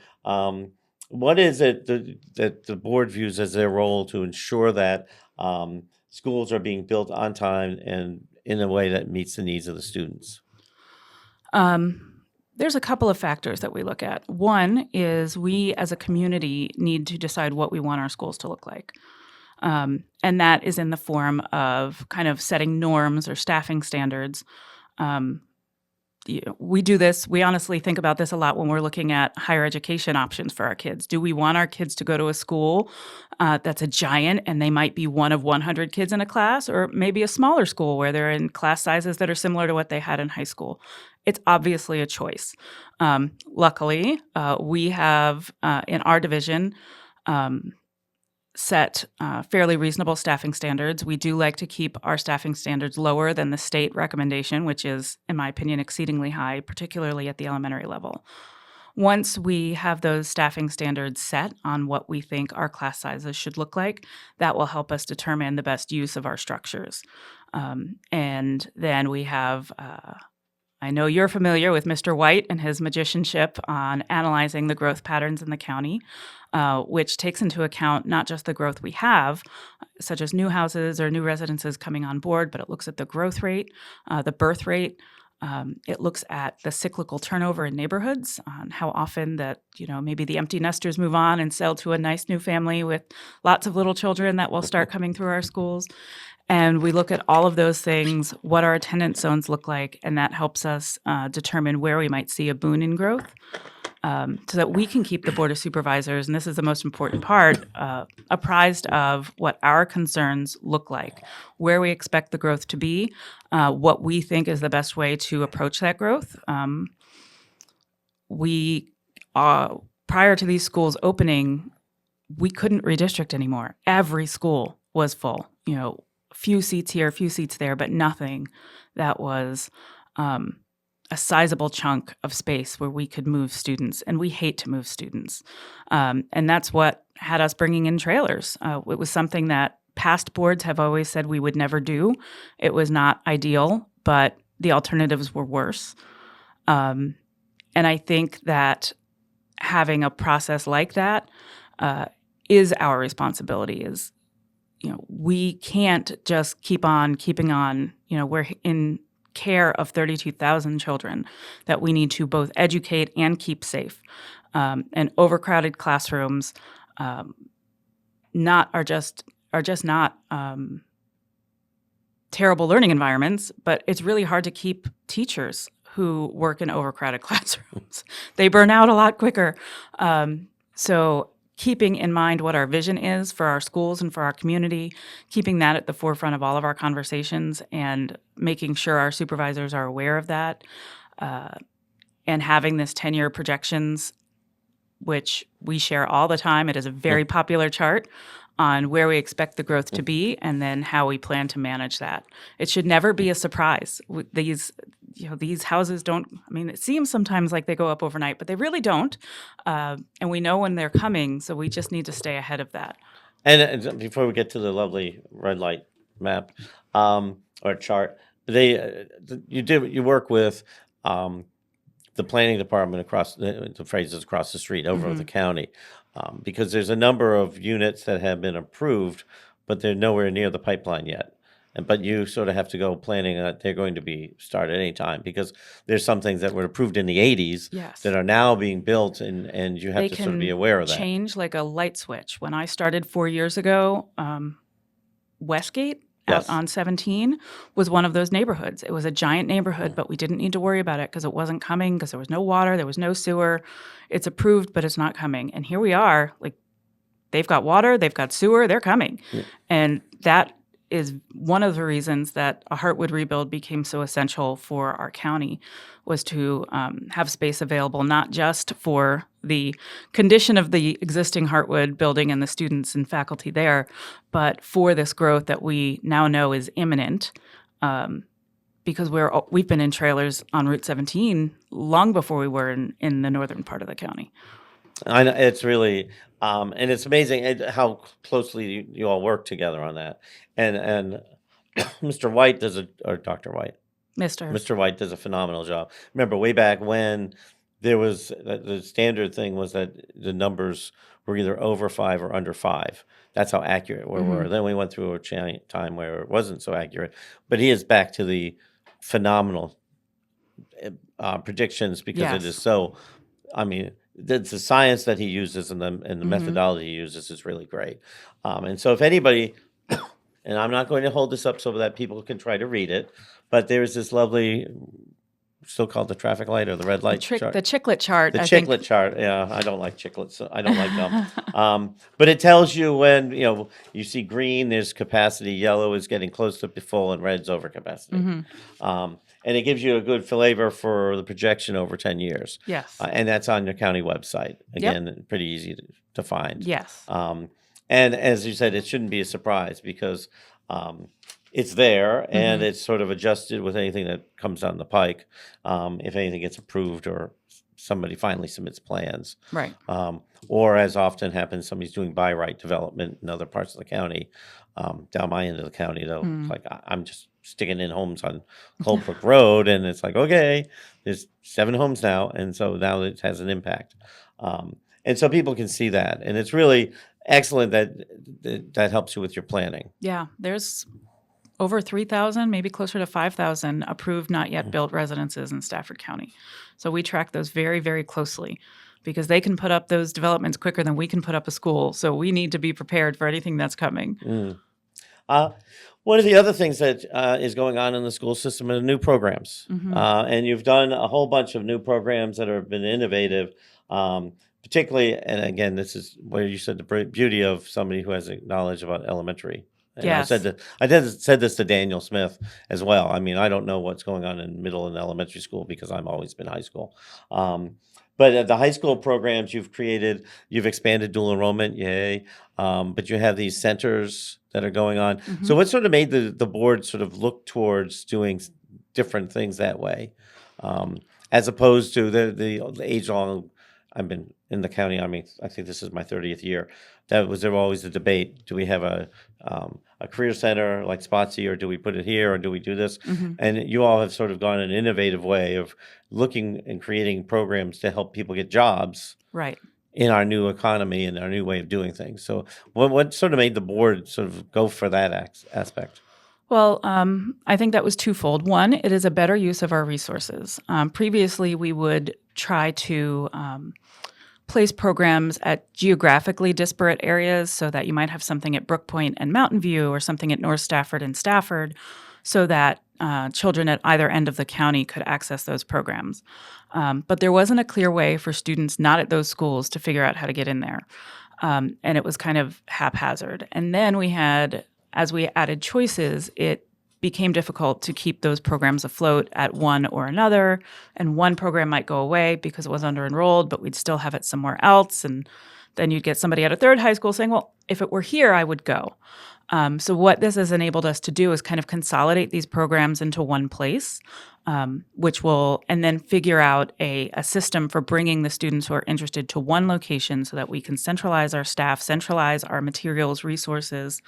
what is it that the board views as their role to ensure that schools are being built on time and in a way that meets the needs of the students? There's a couple of factors that we look at. One is we as a community need to decide what we want our schools to look like. And that is in the form of kind of setting norms or staffing standards. We do this. We honestly think about this a lot when we're looking at higher education options for our kids. Do we want our kids to go to a school that's a giant and they might be one of 100 kids in a class, or maybe a smaller school where they're in class sizes that are similar to what they had in high school? It's obviously a choice. Luckily, we have in our division set fairly reasonable staffing standards. We do like to keep our staffing standards lower than the state recommendation, which is, in my opinion, exceedingly high, particularly at the elementary level. Once we have those staffing standards set on what we think our class sizes should look like, that will help us determine the best use of our structures. And then we have I know you're familiar with Mr. White and his magicianship on analyzing the growth patterns in the county, which takes into account not just the growth we have, such as new houses or new residences coming on board, but it looks at the growth rate, the birth rate. It looks at the cyclical turnover in neighborhoods, on how often that, maybe the empty nesters move on and sell to a nice new family with lots of little children that will start coming through our schools. And we look at all of those things, what our attendance zones look like, and that helps us determine where we might see a boon in growth, so that we can keep the Board of Supervisors, and this is the most important part, apprised of what our concerns look like, where we expect the growth to be, what we think is the best way to approach that growth. Prior to these schools opening, we couldn't redistrict anymore. Every school was full, few seats here, few seats there, but nothing that was a sizable chunk of space where we could move students, and we hate to move students. And that's what had us bringing in trailers. It was something that past boards have always said we would never do. It was not ideal, but the alternatives were worse. And I think that having a process like that is our responsibility. We can't just keep on keeping on. We're in care of 32,000 children that we need to both educate and keep safe. And overcrowded classrooms are just not terrible learning environments, but it's really hard to keep teachers who work in overcrowded classrooms. They burn out a lot quicker. So keeping in mind what our vision is for our schools and for our community, keeping that at the forefront of all of our conversations, and making sure our supervisors are aware of that, and having this 10-year projections, which we share all the time. It is a very popular chart on where we expect the growth to be and then how we plan to manage that. It should never be a surprise. These houses don't, it seems sometimes like they go up overnight, but they really don't. And we know when they're coming, so we just need to stay ahead of that. And before we get to the lovely red light map or chart, you work with the planning department across across the street over the county, because there's a number of units that have been approved, but they're nowhere near the pipeline yet. But you sort of have to go planning that they're going to be started any time, because there's some things that were approved in the 80s that are now being built, and you have to sort of be aware of that. Change like a light switch. When I started 4 years ago, Westgate out on 17 was one of those neighborhoods. It was a giant neighborhood, but we didn't need to worry about it because it wasn't coming, because there was no water, there was no sewer. It's approved, but it's not coming. And here we are, they've got water, they've got sewer, they're coming. And that is one of the reasons that a Heartwood rebuild became so essential for our county, was to have space available not just for the condition of the existing Heartwood building and the students and faculty there, but for this growth that we now know is imminent, because we've been in trailers on Route 17 long before we were in the northern part of the county. I know it's really, and it's amazing how closely you all work together on that. And Mr. White or Dr. White, Mr. White does a phenomenal job. Remember, way back when there was the standard thing was that the numbers were either over 5 or under 5. That's how accurate we were. Then we went through a time where it wasn't so accurate. But he is back to the phenomenal predictions, because it is so. I mean, the science that he uses and the methodology he uses is really great. And so if anybody, and I'm not going to hold this up so that people can try to read it, but there's this lovely, still called the traffic light or the red light chart. The chiclet chart. The chiclet chart. Yeah, I don't like chiclets. I don't like them. But it tells you when, you see green, there's capacity, yellow is getting close to full, and red's over capacity. And it gives you a good flavor for the projection over 10 years. Yes. And that's on your county website. Again, pretty easy to find. Yes. And as you said, it shouldn't be a surprise, because it's there, and it's sort of adjusted with anything that comes down the pike. If anything gets approved or somebody finally submits plans. Right. Or, as often happens, somebody's doing by right development in other parts of the county. Down my end of the county, though, like I'm just sticking in homes on Coldbrook Road, and it's like, okay, there's 7 homes now, and so now it has an impact. And so people can see that, and it's really excellent that helps you with your planning. Yeah, there's over 3,000, maybe closer to 5,000 approved, not yet built residences in Stafford County. So we track those very, very closely, because they can put up those developments quicker than we can put up a school. So we need to be prepared for anything that's coming. One of the other things that is going on in the school system are new programs. And you've done a whole bunch of new programs that have been innovative, particularly, and again, this is where you said the beauty of somebody who has knowledge about elementary. And Yes. I said this to Daniel Smith as well. I mean, I don't know what's going on in middle and elementary school, because I've always been high school. But at the high school programs you've created, you've expanded dual enrollment, yay. But you have these centers that are going on. So what sort of made the board sort of look towards doing different things that way, as opposed to the age-long? I've been in the county, I mean, I think this is my 30th year. There always a debate. Do we have a career center like Spotsy, or do we put it here, or do we do this? And you all have sort of gone an innovative way of looking and creating programs to help people get jobs. Right. In our new economy and our new way of doing things. So what sort of made the board sort of go for that aspect? Well, I think that was twofold. One, it is a better use of our resources. Previously, we would try to place programs at geographically disparate areas, so that you might have something at Brook Point and Mountain View, or something at North Stafford and Stafford, so that children at either end of the county could access those programs. But there wasn't a clear way for students not at those schools to figure out how to get in there. And it was kind of haphazard. And then as we added choices, it became difficult to keep those programs afloat at one or another. And one program might go away because it was under-enrolled, but we'd still have it somewhere else. And then you'd get somebody at a third high school saying, well, if it were here, I would go. So what this has enabled us to do is kind of consolidate these programs into one place, and then figure out a system for bringing the students who are interested to one location, so that we can centralize our staff, centralize our materials, resources,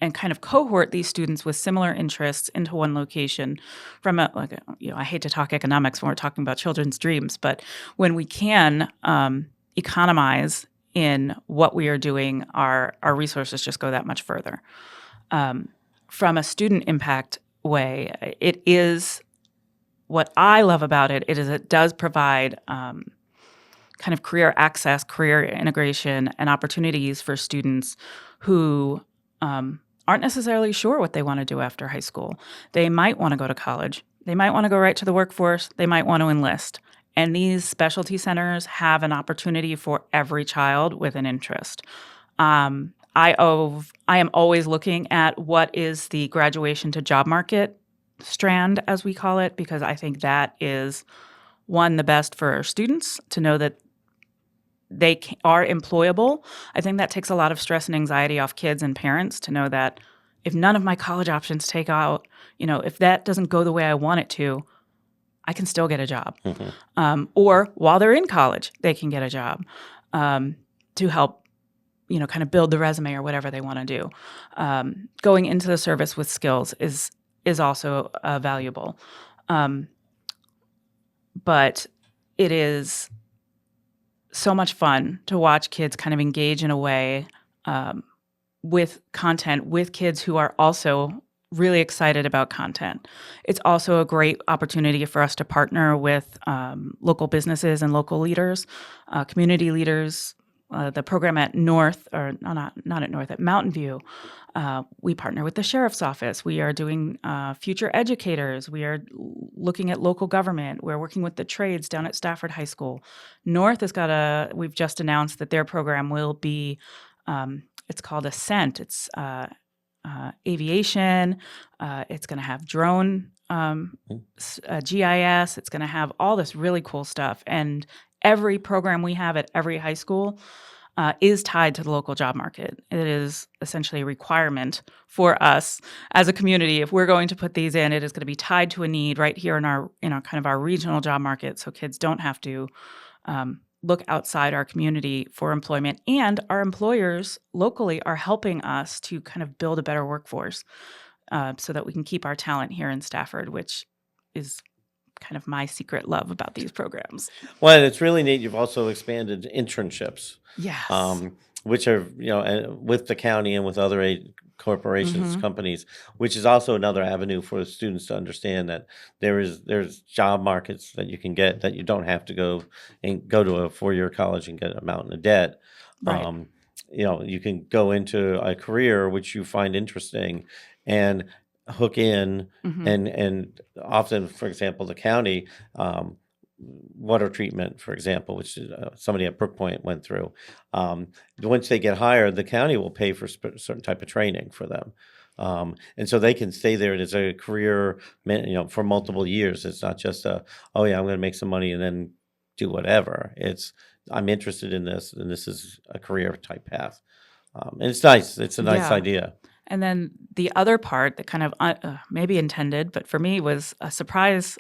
and kind of cohort these students with similar interests into one location. I hate to talk economics when we're talking about children's dreams, but when we can economize in what we are doing, our resources just go that much further. From a student impact way, it is what I love about it. It does provide kind of career access, career integration, and opportunities for students who aren't necessarily sure what they want to do after high school. They might want to go to college. They might want to go right to the workforce. They might want to enlist. And these specialty centers have an opportunity for every child with an interest. I am always looking at what is the graduation to job market strand, as we call it, because I think that is, one, the best for our students to know that they are employable. I think that takes a lot of stress and anxiety off kids and parents to know that if none of my college options take out, if that doesn't go the way I want it to, I can still get a job. Or while they're in college, they can get a job to help, kind of build the resume or whatever they want to do. Going into the service with skills is also valuable. But it is so much fun to watch kids kind of engage in a way with content with kids who are also really excited about content. It's also a great opportunity for us to partner with local businesses and local leaders, community leaders. The program at North, or not at North, at Mountain View, we partner with the sheriff's office. We are doing future educators. We are looking at local government. We're working with the trades down at Stafford High School. North has got we've just announced that their program will be, it's called Ascent. It's aviation. It's going to have drone GIS. It's going to have all this really cool stuff. And every program we have at every high school is tied to the local job market. It is essentially a requirement for us as a community. If we're going to put these in, it is going to be tied to a need right here in our kind of our regional job market, so kids don't have to look outside our community for employment. And our employers locally are helping us to kind of build a better workforce so that we can keep our talent here in Stafford, which is kind of my secret love about these programs. Well, and it's really neat. You've also expanded internships. Yes. Which are, with the county and with other corporations, companies, which is also another avenue for students to understand that there's job markets that you can get, that you don't have to go to a 4-year college and get a mountain of debt. Right. You can go into a career which you find interesting and hook in, and often, for example, the county, water treatment, for example, which somebody at Brook Point went through. Once they get hired, the county will pay for certain type of training for them. And so they can stay there as a career, for multiple years. It's not just I'm going to make some money and then do whatever. It's, I'm interested in this, and this is a career type path. And it's nice. It's a nice idea. And then the other part that kind of maybe intended, but for me was a surprise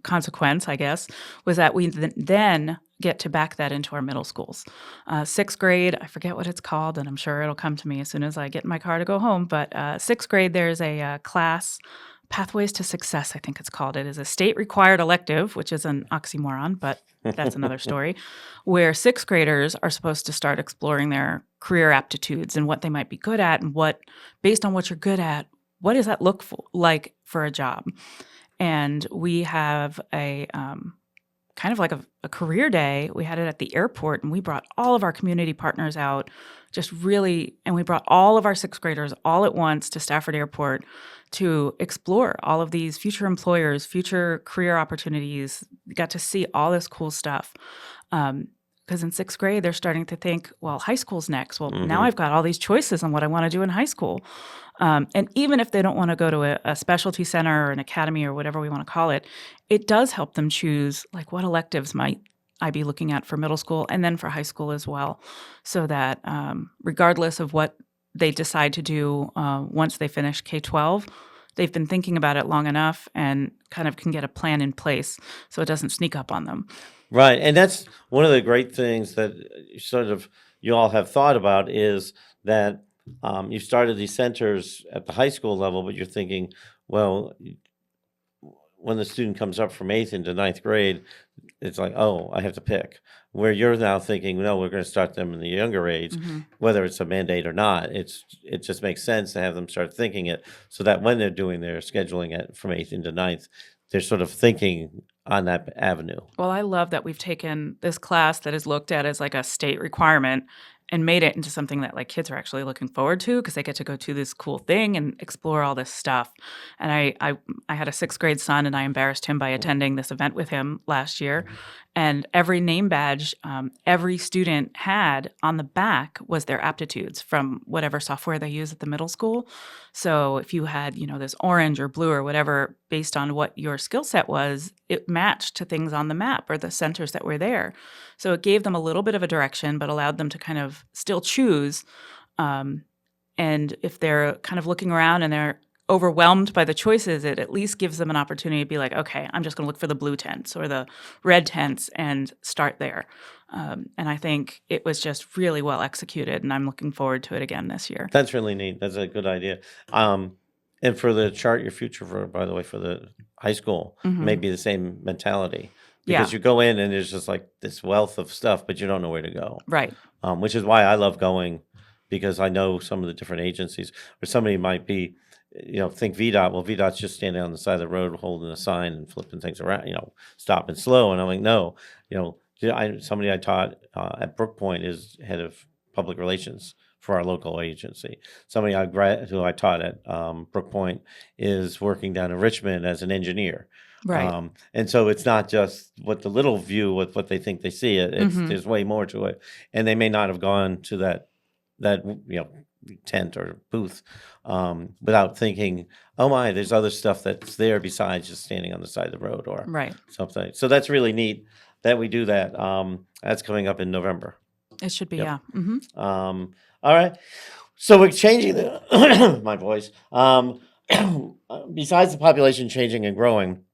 consequence, I guess, was that we then get to back that into our middle schools. 6th grade, I forget what it's called, and I'm sure it'll come to me as soon as I get in my car to go home. But 6th grade, there's a class, Pathways to Success, I think it's called. It is a state-required elective, which is an oxymoron, but that's another story, where 6th graders are supposed to start exploring their career aptitudes and what they might be good at, and based on what you're good at, what does that look like for a job? And we have a kind of like a career day. We had it at the airport, and we brought all of our community partners out, and we brought all of our 6th graders all at once to Stafford Airport to explore all of these future employers, future career opportunities. We got to see all this cool stuff. Because in 6th grade, they're starting to think, well, high school's next. Well, now I've got all these choices on what I want to do in high school. And even if they don't want to go to a specialty center or an academy or whatever we want to call it, it does help them choose, like, what electives might I be looking at for middle school and then for high school as well, so that regardless of what they decide to do once they finish K-12, they've been thinking about it long enough and kind of can get a plan in place so it doesn't sneak up on them. Right. And that's one of the great things that you all have thought about, is that you started these centers at the high school level, but you're thinking, well, when the student comes up from 8th into 9th grade, it's like, oh, I have to pick. Where you're now thinking, no, we're going to start them in the younger age, whether it's a mandate or not. It just makes sense to have them start thinking it, so that when they're doing their scheduling from 8th into 9th, they're sort of thinking on that avenue. Well, I love that we've taken this class that is looked at as like a state requirement made it into something that like kids are actually looking forward to because they get to go to this cool thing and explore all this stuff. And I had a 6th grade son, and I embarrassed him by attending this event with him last year. And every name badge every student had on the back was their aptitudes from whatever software they use at the middle school. So if you had, this orange or blue or whatever based on what your skill set was, it matched to things on the map or the centers that were there. So it gave them a little bit of a direction, but allowed them to kind of still choose. And if they're kind of looking around and they're overwhelmed by the choices, it at least gives them an opportunity to be like, okay, I'm just going to look for the blue tents or the red tents and start there. And I think it was just really well executed, and I'm looking forward to it again this year. That's really neat. That's a good idea. And for the Chart Your Future, by the way, for the high school, maybe the same mentality. Because you go in and there's just like this wealth of stuff, but you don't know where to go. Right. Which is why I love going, because I know some of the different agencies. Or somebody might be, think VDOT. Well, VDOT's just standing on the side of the road holding a sign and flipping things around, stop and slow. And I'm like, no, somebody I taught at Brook Point is head of public relations for our local agency. Somebody who I taught at Brook Point is working down in Richmond as an engineer. Right. And so it's not just what the little view with what they think they see. There's way more to it, and they may not have gone to that tent or booth without thinking, oh my, there's other stuff that's there besides just standing on the side of the road or something. So that's really neat that we do that. That's coming up in November. It should be, Yep. yeah. Mm-hmm. All right. So we're changing my voice. Besides the population changing and growing,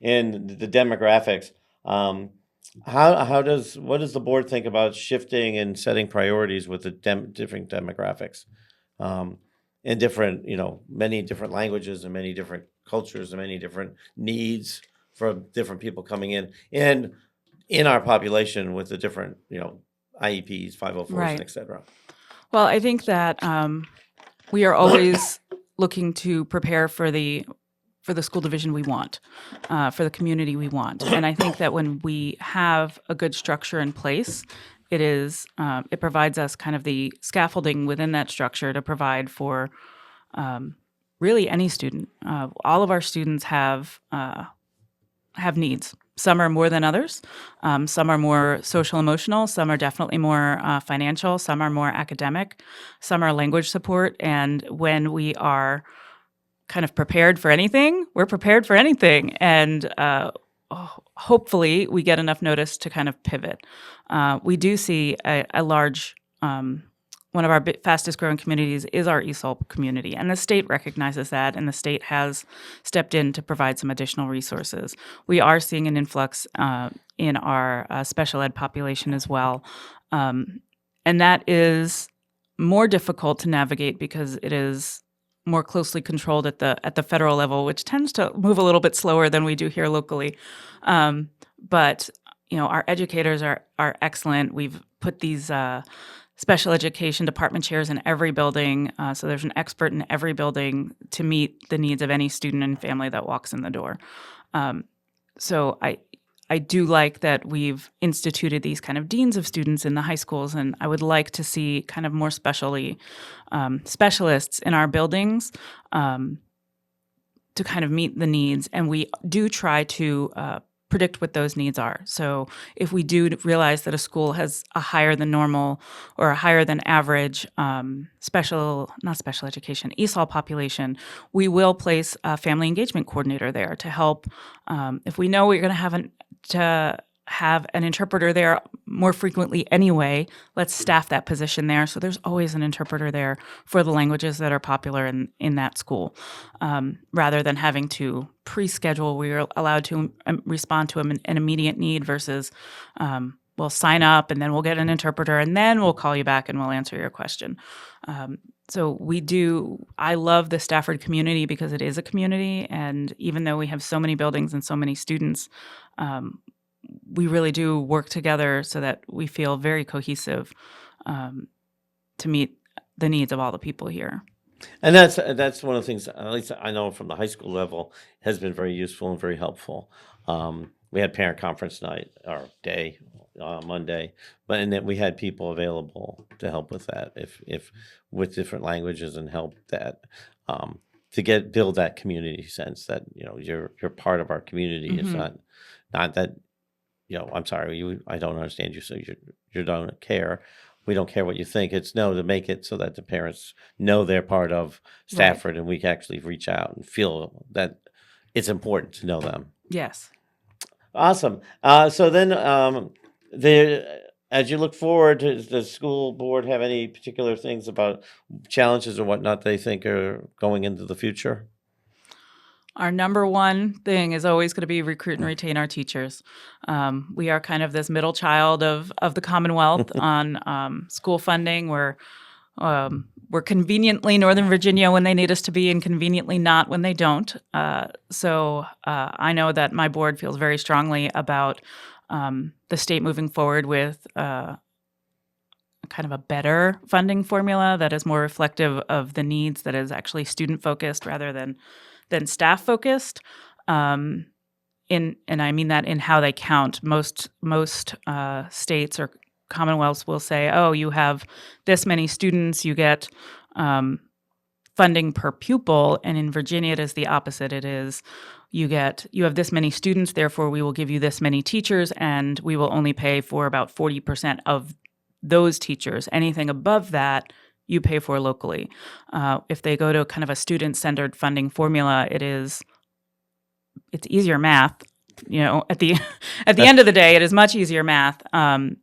in the demographics, what does the board think about shifting and setting priorities with the different demographics, in different, many different languages and many different cultures and many different needs from different people coming in our population with the different, IEPs, 504s, Right. et cetera. Well, I think that we are always looking to prepare for the school division we want, for the community we want. And I think that when we have a good structure in place, it provides us kind of the scaffolding within that structure to provide for really any student. All of our students have needs. Some are more than others. Some are more social emotional. Some are definitely more financial. Some are more academic. Some are language support. And when we are kind of prepared for anything, we're prepared for anything. And hopefully we get enough notice to kind of pivot. We do see a large, one of our fastest growing communities is our ESOL community. And the state recognizes that, and the state has stepped in to provide some additional resources. We are seeing an influx in our special ed population as well. And that is more difficult to navigate because it is more closely controlled at the federal level, which tends to move a little bit slower than we do here locally. But our educators are excellent. We've put these special education department chairs in every building, so there's an expert in every building to meet the needs of any student and family that walks in the door. So I do like that we've instituted these kind of deans of students in the high schools, and I would like to see kind of more specialists in our buildings to kind of meet the needs. And we do try to predict what those needs are. So if we do realize that a school has a higher than normal or a higher than average not special education, ESOL population, we will place a family engagement coordinator there to help. If we know we're going to have an interpreter there more frequently anyway, let's staff that position there. So there's always an interpreter there for the languages that are popular in that school. Rather than having to pre-schedule, we're allowed to respond to an immediate need versus we'll sign up and then we'll get an interpreter and then we'll call you back and we'll answer your question. So I love the Stafford community because it is a community, and even though we have so many buildings and so many students, we really do work together so that we feel very cohesive to meet the needs of all the people here. And that's one of the things, at least I know from the high school level, has been very useful and very helpful. We had parent conference night or day Monday, and then we had people available to help with that, if with different languages and help that to build that community sense that you're part of our community. It's not that I'm sorry, I don't understand you, so you don't care. We don't care what you think. It's no, to make it so that the parents know they're part of Stafford, and we can actually reach out and feel that it's important to know them. Yes. Awesome. So then, as you look forward, does the school board have any particular things about challenges or whatnot they think are going into the future? Our number one thing is always going to be recruit and retain our teachers. We are kind of this middle child of the Commonwealth on school funding. We're conveniently Northern Virginia when they need us to be, and conveniently not when they don't. So I know that my board feels very strongly about the state moving forward with kind of a better funding formula that is more reflective of the needs, that is actually student focused rather than staff focused. And I mean that in how they count. Most states or commonwealths will say, oh, you have this many students, you get funding per pupil. And in Virginia, it is the opposite. It is you have this many students, therefore we will give you this many teachers, and we will only pay for about 40% of those teachers. Anything above that, you pay for locally. If they go to kind of a student-centered funding formula, it's easier math. At the end of the day, it is much easier math, and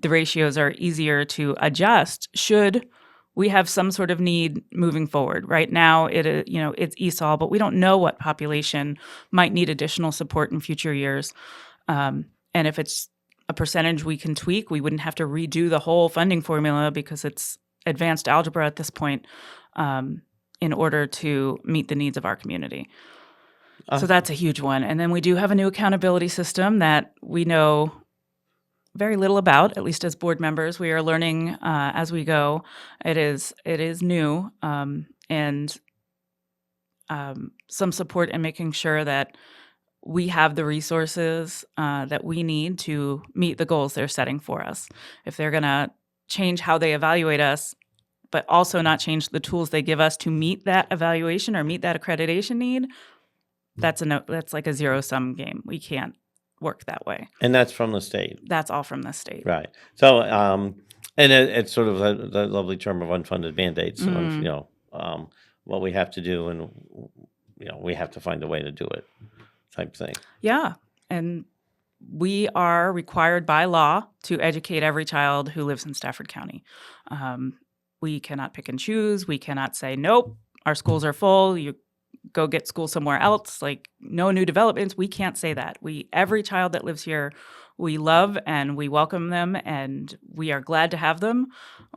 the ratios are easier to adjust should we have some sort of need moving forward. Right now, it's ESOL, but we don't know what population might need additional support in future years. And if it's a percentage we can tweak, we wouldn't have to redo the whole funding formula because it's advanced algebra at this point, in order to meet the needs of our community. So that's a huge one. And then we do have a new accountability system that we know very little about, at least as board members. We are learning as we go. It is new, and some support in making sure that we have the resources that we need to meet the goals they're setting for us. If they're going to change how they evaluate us, but also not change the tools they give us to meet that evaluation or meet that accreditation need, that's like a zero-sum game. We can't work that way. And that's from the state. That's all from the state. Right. So, and it's sort of the lovely term of unfunded mandates of, what we have to do, and, we have to find a way to do it type thing. Yeah. And we are required by law to educate every child who lives in Stafford County. We cannot pick and choose. We cannot say, nope, our schools are full. You go get school somewhere else. Like, no new developments. We can't say that. Every child that lives here, we love and we welcome them, and we are glad to have them.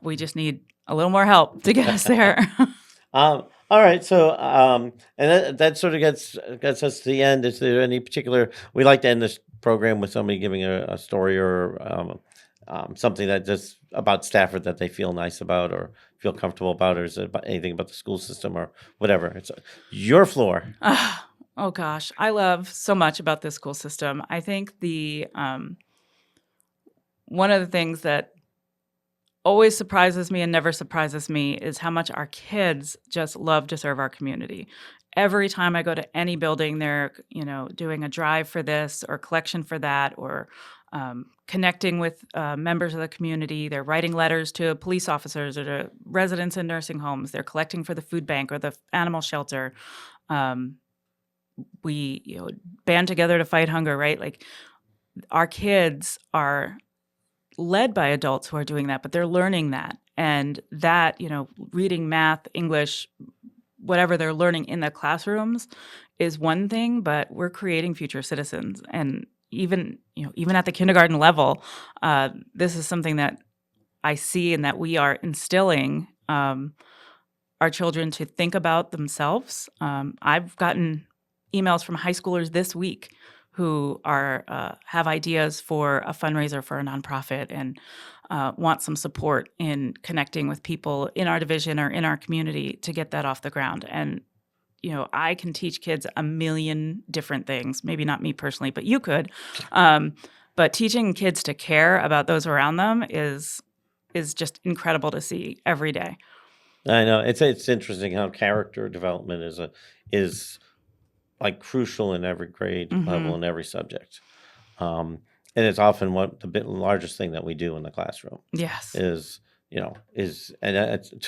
We just need a little more help to get us there. All right. So, and that sort of gets us to the end. Is there any particular? We like to end this program with somebody giving a story or something that just about Stafford that they feel nice about or feel comfortable about, or is it about anything about the school system or whatever? It's your floor. Oh gosh, I love so much about this school system. I think one of the things that always surprises me and never surprises me is how much our kids just love to serve our community. Every time I go to any building, they're doing a drive for this or collection for that, or connecting with members of the community. They're writing letters to police officers or to residents in nursing homes. They're collecting for the food bank or the animal shelter. We band together to fight hunger, right? Like, our kids are led by adults who are doing that, but they're learning that. And that, reading, math, English, whatever they're learning in the classrooms is one thing, but we're creating future citizens. And even at the kindergarten level, this is something that I see and that we are instilling our children to think about themselves. I've gotten emails from high schoolers this week who have ideas for a fundraiser for a nonprofit and want some support in connecting with people in our division or in our community to get that off the ground. And I can teach kids a million different things. Maybe not me personally, but you could. But But teaching kids to care about those around them is just incredible to see every day. I know it's interesting how character development is like crucial in every grade level in every subject, and it's often the largest thing that we do in the classroom. Yes. To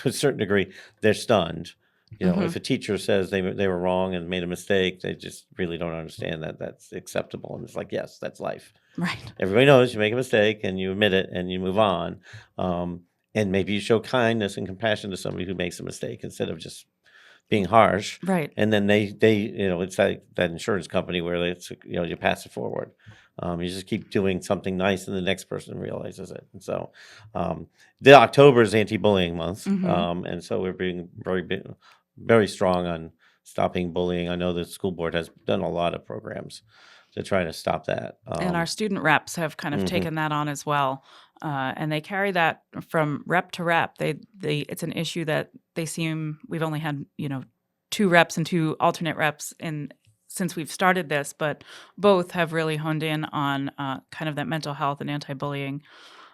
a certain degree they're stunned. If a teacher says they were wrong and made a mistake, they just really don't understand that that's acceptable. And it's like, yes, that's life. Right. Everybody knows you make a mistake and you admit it and you move on. And maybe you show kindness and compassion to somebody who makes a mistake instead of just being harsh. Right. And then they it's like that insurance company where you pass it forward. You just keep doing something nice and the next person realizes it. And so the October is anti-bullying month. And so we're being very strong on stopping bullying. I know the school board has done a lot of programs to try to stop that. And our student reps have kind of taken that on as well. And they carry that from rep to rep. It's an issue that we've only had, 2 reps and 2 alternate reps since we've started this, but both have really honed in on kind of that mental health and anti-bullying.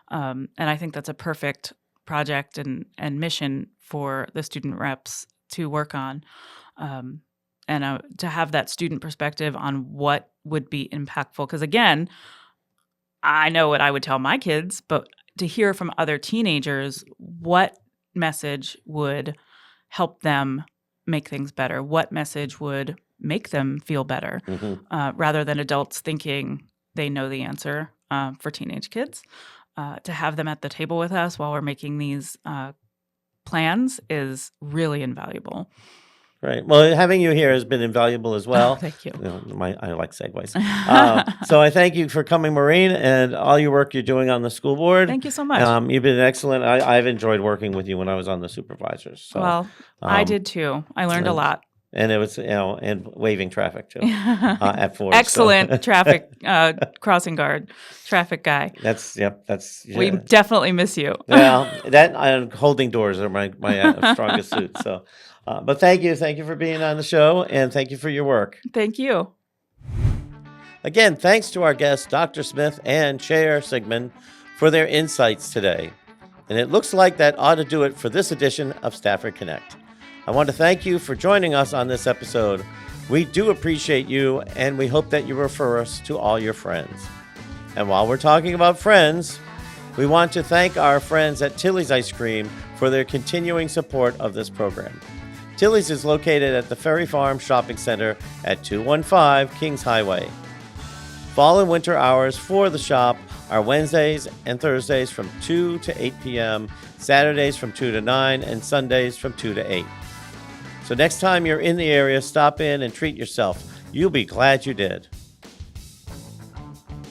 And I think that's a perfect project and mission for the student reps to work on. And to have that student perspective on what would be impactful. Because again, I know what I would tell my kids, but to hear from other teenagers what message would help them make things better, what message would make them feel better, rather than adults thinking they know the answer for teenage kids. To have them at the table with us while we're making these plans is really invaluable. Right. Well, having you here has been invaluable as well. Oh, thank you. I like segues. So I thank you for coming, Maureen, and all your work you're doing on the school board. Thank you so much. You've been excellent. I've enjoyed working with you when I was on the supervisors. So, Well, I did too. I learned a lot. And it was, and waving traffic too at Ford. Excellent traffic crossing guard, traffic guy. We definitely miss you. Well, that and holding doors are my strongest suit. So, but thank you for being on the show, and thank you for your work. Thank you. Again, thanks to our guests, Dr. Smith and Chair Siegmund, for their insights today. And it looks like that ought to do it for this edition of Stafford Connect. I want to thank you for joining us on this episode. We do appreciate you, and we hope that you refer us to all your friends. And while we're talking about friends, we want to thank our friends at Tilly's Ice Cream for their continuing support of this program. Tilly's is located at the Ferry Farm Shopping Center at 215 Kings Highway. Fall and winter hours for the shop are Wednesdays and Thursdays from 2 to 8 p.m., Saturdays from 2 to 9, and Sundays from 2 to 8. So next time you're in the area, stop in and treat yourself. You'll be glad you did.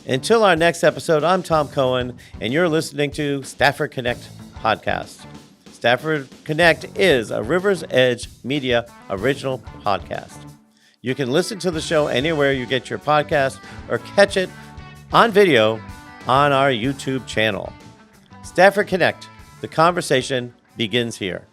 Until our next episode, I'm Tom Cohen, and you're listening to Stafford Connect podcast. Stafford Connect is a River's Edge Media original podcast. You can listen to the show anywhere you get your podcast or catch it on video on our YouTube channel. Stafford Connect, the conversation begins here.